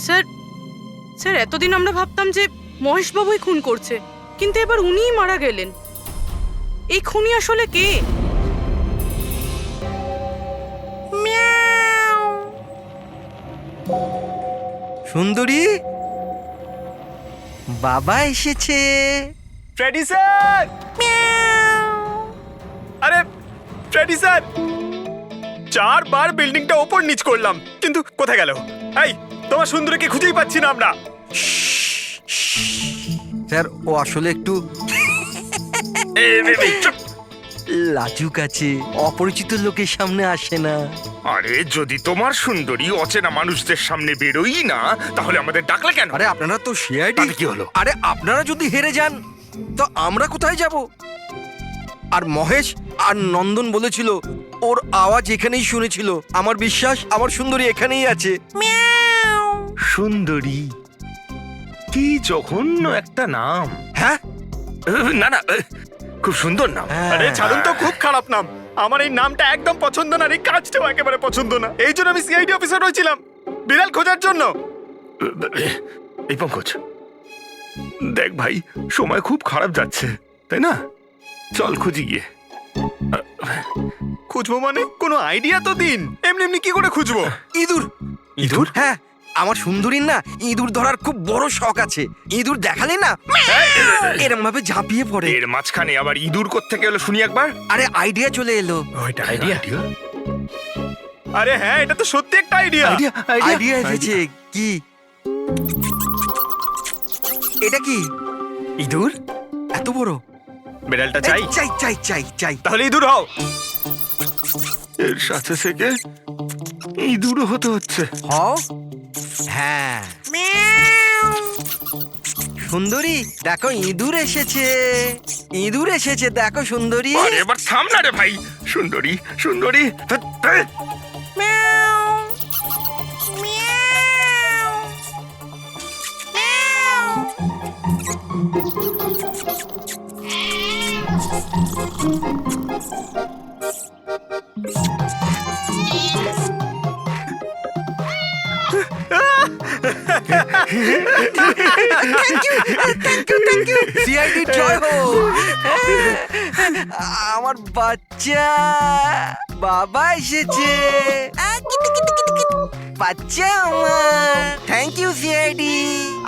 Sir, sir এতদিন আমরা ভাবতাম যে মহেশ বাবুই খুন করছে, কিন্তু এবার উনিই মারা গেলেন। এই খুনি আসলে কে?
সুন্দরী, বাবা এসেছে।
Freddy sir! আরে ফ্রেডি স্যার, 4 বার বিল্ডিংটা ওপর নিচ করলাম, কিন্তু কোথায় গেল? এই, তোমার সুন্দরীকে খুঁজেই পাচ্ছি না আমরা।
স্যার, ও আসলে একটু লাজুক আছে, অপরিচিত লোকের সামনে আসে না।
আরে যদি তোমার সুন্দরী অচেনা মানুষদের সামনে বেরোই না, তাহলে আমাদের ডাকলে কেন?
আরে আপনারা তো সিআইডি।
কি হলো?
আরে আপনারা যদি হেরে যান তো আমরা কোথায় যাব? আর মহেশ আর নন্দন বলেছিল ওর আওয়াজ এখানেই শুনেছিল। আমার বিশ্বাস আমার সুন্দরী এখানেই আছে।
সুন্দরী, কি জঘন্য একটা নাম।
হ্যাঁ,
না না, খুব সুন্দর নাম।
আরে ছাড়ুন তো, খুব খারাপ নাম। আমার এই নামটা একদম পছন্দ না, এই কাজটাও একেবারে পছন্দ না। এই জন্য আমি সিআইডি অফিসার হয়েছিলাম, বিড়াল খোঁজার জন্য।
এই পঙ্কজ, দেখ ভাই, সময় খুব খারাপ যাচ্ছে, তাই না? চল খুঁজি গিয়ে।
খুঁজবো মানে? কোনো আইডিয়া তো দিন। এমনি এমনি কি করে খুঁজবো?
ইঁদুর।
ইঁদুর?
হ্যাঁ, আমার সুন্দরীর না ইঁদুর ধরার খুব বড় শখ আছে। ইঁদুর দেখালে না এরম ভাবে ঝাঁপিয়ে পড়ে।
এর মাঝখানে আবার ইঁদুর কোত্থেকে এলো শুনি একবার।
আরে আইডিয়া চলে এলো।
ওইটা আইডিয়া? আরে হ্যাঁ, এটা তো সত্যি একটা আইডিয়া।
আইডিয়া এসেছে। কি এটা? কি
ইঁদুর?
এত বড়?
বিড়ালটা চাই?
চাই চাই চাই চাই।
তাহলে ইঁদুর হও।
এর সাথে থেকে ইঁদুরও হতে হচ্ছে।
হও। হ্যাঁ, সুন্দরী দেখো, ইঁদুর এসেছে। ইঁদুর এসেছে, দেখো সুন্দরী।
আরে এবার থাম না রে ভাই। সুন্দরী, সুন্দরী,
সিআইডি জয় হোক। আমার বাচ্চা বাবা এসেছে। বাচ্চা আমার। থ্যাংক ইউ সিআইডি,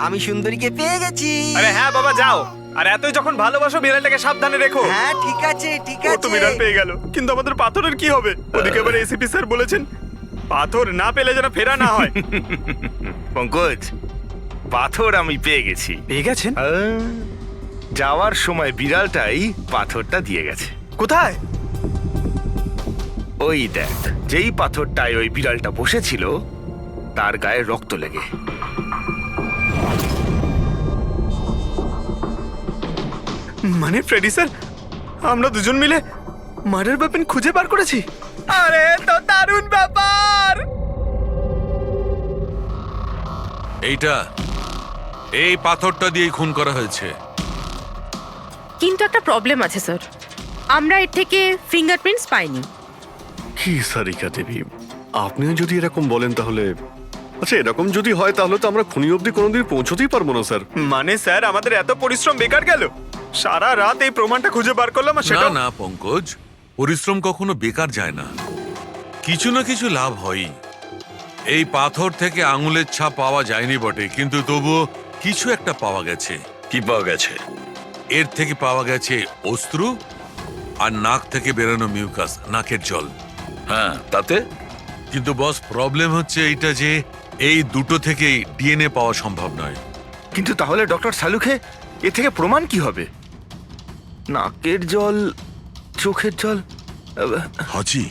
আমি সুন্দরীকে পেয়ে গেছি।
আরে হ্যাঁ বাবা, যাও। আর এতই যখন ভালোবাসো, বিড়ালটাকে সাবধানে রেখো।
হ্যাঁ ঠিক আছে ঠিক
ও তো
আছে।
বিড়াল পেয়ে গেল, কিন্তু আমাদের পাথরের কি হবে? ওদিকে আবার এসিপি স্যার বলেছেন পাথর না পেলে যেন ফেরা না হয়।
পঙ্কজ, পাথর আমি পেয়ে গেছি।
পেয়ে গেছেন?
যাওয়ার সময় বিড়ালটাই পাথরটা দিয়ে গেছে।
কোথায়?
ওই দেখ, যেই পাথরটায় ওই বিড়ালটা বসেছিল তার গায়ে রক্ত লেগে।
মানে ফ্রেডি স্যার, আমরা দুজন মিলে মার্ডার ওয়েপন খুঁজে বার করেছি? আরে তো দারুণ ব্যাপার!
এই পাথরটা দিয়ে খুন করা হয়েছে।
কিন্তু একটা প্রবলেম আছে স্যার, আমরা এর থেকে ফিঙ্গারপ্রিন্টস পাইনি।
কি সারিকা দেবী, আপনিও যদি এরকম বলেন তাহলে আচ্ছা, এরকম যদি হয় তাহলে তো আমরা খুনি অবধি কোনোদিন পৌঁছতেই পারবো না স্যার।
মানে স্যার, আমাদের এত পরিশ্রম বেকার গেল? সারা রাত এই প্রমাণটা খুঁজে বার করলাম, আর সেটা
না পঙ্কজ, পরিশ্রম কখনো বেকার যায় না, কিছু না কিছু লাভ হয়ই। এই পাথর থেকে আঙুলের ছাপ পাওয়া যায়নি বটে, কিন্তু তবুও কিছু একটা পাওয়া গেছে।
কি পাওয়া গেছে?
এর থেকে পাওয়া গেছে অস্ত্র আর নাক থেকে বেরোনো মিউকাস, নাকের জল।
হ্যাঁ, তাতে?
কিন্তু বস, প্রবলেম হচ্ছে এইটা যে এই দুটো থেকেই ডিএনএ পাওয়া সম্ভব নয়।
কিন্তু তাহলে ডক্টর সালুখে এ থেকে প্রমাণ কি হবে? নাকের জল, চোখের জল।
হাঁচি,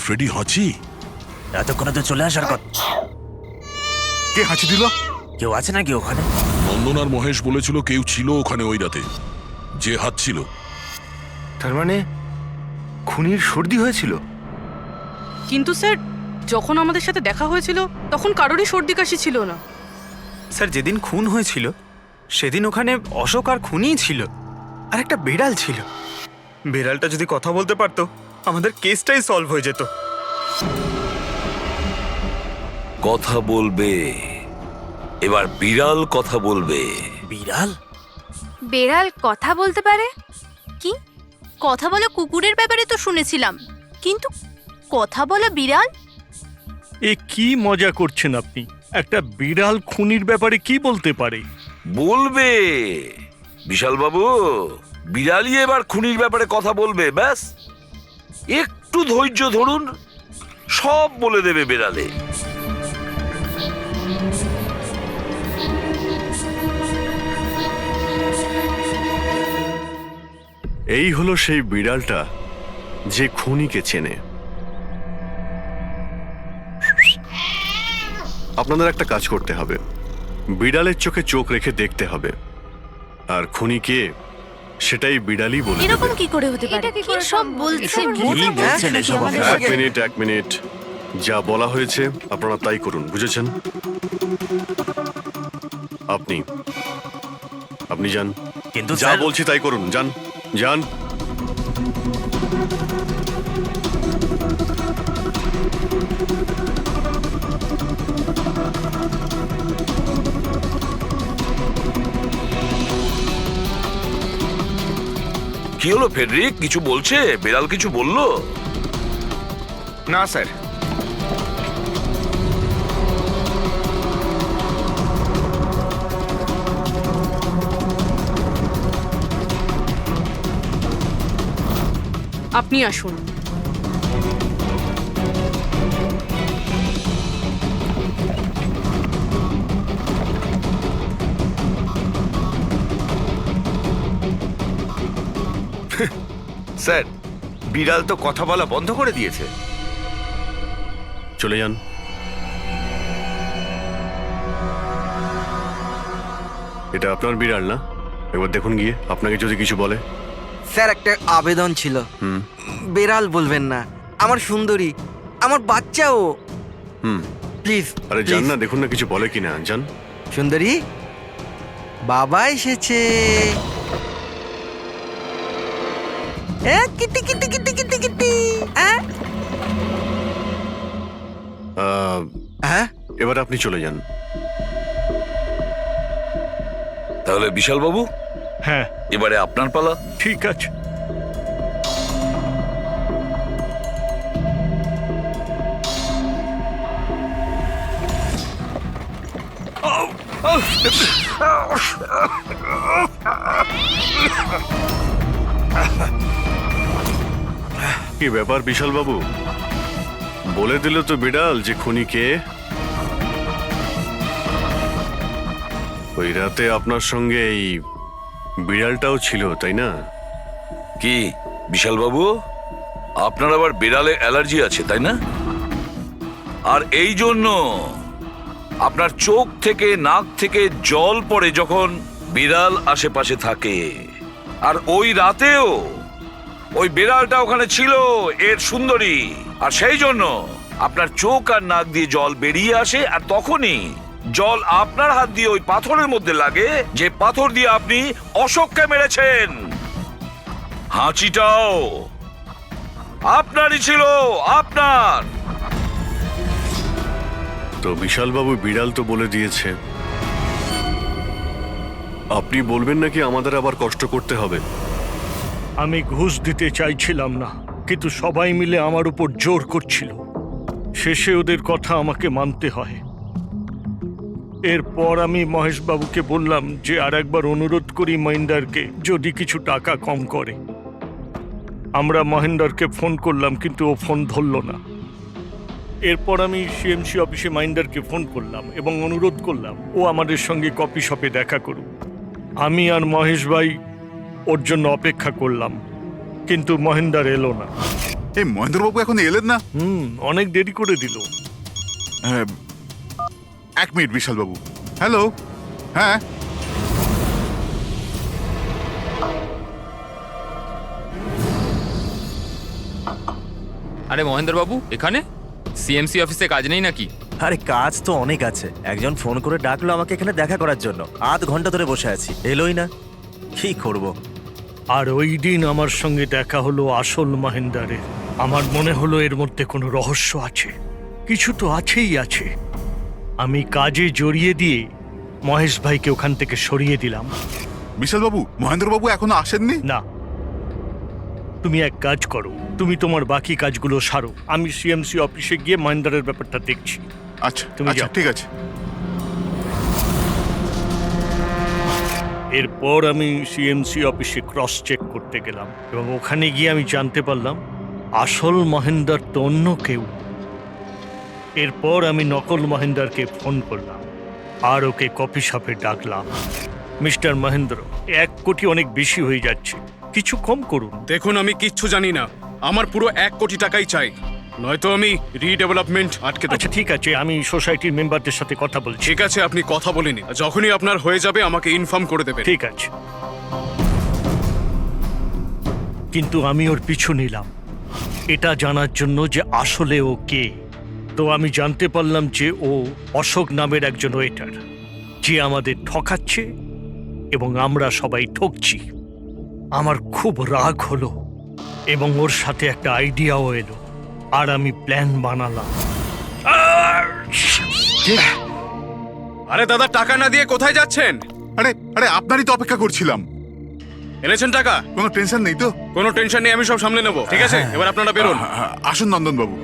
ফ্রেডি হাঁচি।
এতক্ষণে তো চলে আসার কথা।
কে হাঁচি দিল?
কেউ আছে নাকি ওখানে?
নন্দন আর মহেশ বলেছিল কেউ ছিল ওখানে ওই রাতে, যে হাঁচছিল।
তার মানে খুনির সর্দি হয়েছিল?
কিন্তু স্যার, যখন আমাদের সাথে দেখা হয়েছিল তখন কারোরই সর্দি কাশি ছিল না।
স্যার, যেদিন খুন হয়েছিল সেদিন ওখানে অশোক আর খুনিই ছিল, আর একটা বিড়াল ছিল। বিড়ালটা যদি কথা বলতে পারতো আমাদের কেসটাই সলভ হয়ে যেত।
কথা বলবে, এবার বিড়াল কথা বলবে।
বিড়াল?
বেড়াল কথা বলতে পারে?
কি কথা বলা কুকুরের ব্যাপারে তো শুনেছিলাম, কিন্তু কথা বলা বিড়াল?
এ কি মজা করছেন আপনি? একটা বিড়াল খুনির ব্যাপারে কি বলতে পারে?
বলবে বিশাল বাবু, বিড়ালই এবার খুনির ব্যাপারে কথা বলবে। ব্যাস একটু ধৈর্য ধরুন, সব বলে দেবে বিড়ালে।
এই হলো সেই বিড়ালটা যে খুনিকে চেনে। আপনাদের একটা কাজ করতে হবে, বিড়ালের চোখে চোখ রেখে দেখতে হবে, আর খুনিকে সেটাই বিড়ালই বলে দেবে।
এরকম কি করে হতে পারে? কি সব বলছেন?
এক মিনিট, যা বলা হয়েছে আপনারা তাই করুন, বুঝেছেন? আপনি যান,
কিন্তু
যা বলছি তাই করুন, যান যান।
কি হলো ফেডরিক, কিছু বলছে? বিড়াল কিছু বললো?
না স্যার।
আপনি আসুন।
স্যার, বিড়াল তো কথা বলা বন্ধ করে দিয়েছে।
চলে যান। এটা আপনার বিড়াল না? একবার দেখুন গিয়ে, আপনাকে যদি কিছু বলে।
স্যার, একটা আবেদন ছিল। বেড়াল বলবেন না, আমার সুন্দরী, আমার বাচ্চাও। প্লিজ।
আরে যান না, দেখুন না কিছু বলে কিনা, যান।
সুন্দরী, বাবা এসেছে। Kitty Kitty Kitty Kitty Kitty.
এবার আপনি চলে যান।
তাহলে বিশাল বাবু,
হ্যাঁ,
এবারে আপনার পালা।
ঠিক আছে।
কি ব্যাপার বিশাল বাবু, বলে দিল তো বিড়াল যে খুনি কে? ওই রাতে আপনার সঙ্গে এই বিড়ালটাও ছিল, তাই না?
কি বিশাল বাবু, আপনার আবার বিড়ালে অ্যালার্জি আছে, তাই না? আর এই জন্য আপনার চোখ থেকে নাক থেকে জল পড়ে যখন বিড়াল আশেপাশে থাকে, আর ওই রাতেও ওই বিড়ালটা ওখানে ছিল, এর সুন্দরী, আর সেই জন্য আপনার চোখ আর নাক দিয়ে জল বেরিয়ে আসে, আর তখনই জল আপনার হাত দিয়ে ওই পাথরের মধ্যে লাগে, যে পাথর দিয়ে আপনি অশোককে মেরেছেন। হাঁচিটাও আপনারই ছিল, আপনার।
তো বিশালবাবু বিড়াল তো বলে দিয়েছে, আপনি বলবেন নাকি আমাদের আবার কষ্ট করতে হবে?
আমি ঘুষ দিতে চাইছিলাম না, কিন্তু সবাই মিলে আমার উপর জোর করছিল। শেষে ওদের কথা আমাকে মানতে হয়। এরপর আমি মহেশবাবুকে বললাম যে আর একবার অনুরোধ করি মহিন্দারকে যদি কিছু টাকা কম করে। আমরা মহেন্দারকে ফোন করলাম, কিন্তু ও ফোন ধরল না। এরপর আমি সিএমসি অফিসে মহেন্দারকে ফোন করলাম এবং অনুরোধ করলাম ও আমাদের সঙ্গে কফি শপে দেখা করুক। আমি আর মহেশ ভাই ওর জন্য অপেক্ষা করলাম, কিন্তু মহেন্দার এলো না।
এই মহেন্দ্রবাবু এখন এলেন না?
অনেক দেরি করে দিল।
এক মিনিট বিশালবাবু। হ্যালো, হ্যাঁ
আরে মহেন্দ্রবাবু এখানে? সিএমসি অফিসে কাজ নেই নাকি?
আরে কাজ তো অনেক আছে। একজন ফোন করে ডাকলো আমাকে এখানে দেখা করার জন্য। আধ ঘন্টা ধরে বসে আছি, এলোই না। কি করব?
আর ওই দিন আমার সঙ্গে দেখা হলো আসল মহেন্দারের। আমার মনে হলো এর মধ্যে কোনো রহস্য আছে, কিছু তো আছেই আছে। আমি কাজে জড়িয়ে দিয়ে মহেশ ভাইকে ওখান থেকে সরিয়ে দিলাম।
বিশালবাবু, মহেন্দ্রবাবু এখনো আসেননি?
না, তুমি এক কাজ করো, তুমি তোমার বাকি কাজগুলো সারো। আমি সিএমসি অফিসে গিয়ে মহেন্দারের ব্যাপারটা দেখছি।
আচ্ছা
তুমি যাও।
ঠিক আছে।
এরপর আমি সিএমসি অফিসে ক্রস চেক করতে গেলাম এবং ওখানে গিয়ে আমি জানতে পারলাম আসল মহেন্দার তো অন্য কেউ। এরপর আমি নকল মহেন্দারকে ফোন করলাম আর ওকে কফি শপে ডাকলাম। মিস্টার মহেন্দ্র, 1 কোটি অনেক বেশি হয়ে যাচ্ছে, কিছু কম করুন।
দেখুন, আমি কিচ্ছু জানি না। আমার পুরো 1 কোটি টাকাই চাই, নয়তো আমি রিডেভেলপমেন্ট আটকে দেব।
আচ্ছা ঠিক আছে, আমি সোসাইটির মেম্বারদের সাথে কথা বলছি।
ঠিক আছে, আপনি কথা বলে নিন। যখনই আপনার হয়ে যাবে আমাকে ইনফর্ম করে দেবেন।
ঠিক আছে, কিন্তু আমি ওর পিছু নিলাম এটা জানার জন্য যে আসলে ও কে। তো আমি জানতে পারলাম যে ও অশোক নামের একজন ওয়েটার, যে আমাদের ঠকাচ্ছে এবং আমরা সবাই ঠকছি। আমার খুব রাগ হলো এবং ওর সাথে একটা আইডিয়াও এলো, আর আমি প্ল্যান বানালাম।
আরে দাদা, টাকা না দিয়ে কোথায় যাচ্ছেন?
আরে আরে আপনারই তো অপেক্ষা করছিলাম।
এনেছেন টাকা?
কোনো টেনশন নেই তো?
কোনো টেনশন নেই, আমি সব সামলে নেব। ঠিক আছে, এবার আপনারা বেরোন।
আসুন নন্দনবাবু।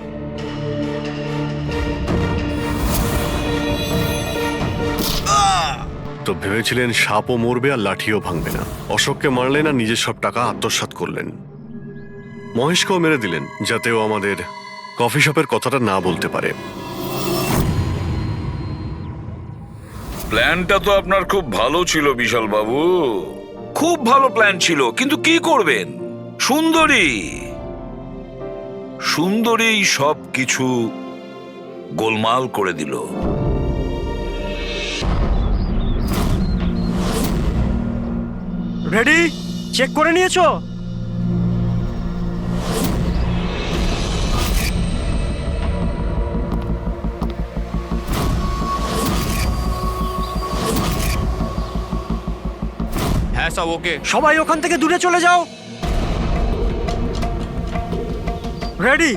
তো ভেবেছিলেন সাপও মরবে আর লাঠিও ভাঙবে না। অশোককে মারলেন আর নিজের সব টাকা আত্মসাৎ করলেন। মহেশকেও মেরে দিলেন যাতে ও আমাদের কফি শপের কথাটা না বলতে পারে।
প্ল্যানটা তো আপনার খুব ভালো ছিল বিশাল বাবু, খুব ভালো প্ল্যান ছিল, কিন্তু কি করবেন? সুন্দরী সব কিছু গোলমাল করে দিল।
রেডি? চেক করে নিয়েছো?
হ্যাঁ সব ওকে।
সবাই ওখান থেকে দূরে চলে যাও। রেডি?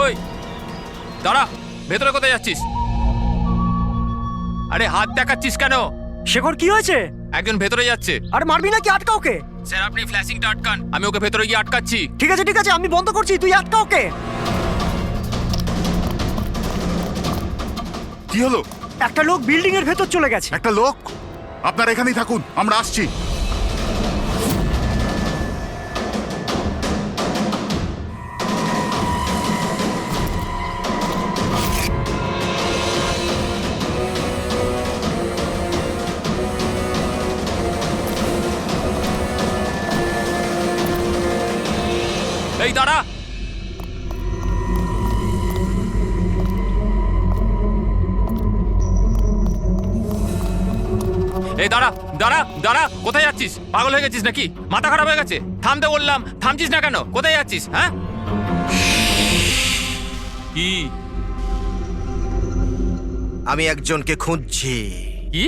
ওই দাঁড়া, ভেতরে কোথায় যাচ্ছিস? আরে হাত দেখাচ্ছিস কেন?
শেখর, কি হয়েছে?
একজন ভেতরে যাচ্ছে।
আরে মারবি নাকি? আটকা ওকে।
স্যার আপনি ফ্ল্যাশিংটা আটকান, আমি ওকে ভেতরে গিয়ে আটকাচ্ছি।
ঠিক আছে ঠিক আছে, আমি বন্ধ করছি, তুই আটকা ওকে।
কি হলো?
একটা লোক বিল্ডিং এর ভেতর চলে গেছে।
একটা লোক? আপনারা এখানেই থাকুন, আমরা আসছি।
এই দাঁড়া। এই দাঁড়া দাঁড়া দাঁড়া, কোথায় যাচ্ছিস? পাগল হয়ে গেছিস নাকি? মাথা খারাপ হয়ে গেছে? থামতে বললাম, থামছিস না কেন? কোথায় যাচ্ছিস? হ্যাঁ কি?
আমি একজনকে খুঁজছি।
কি?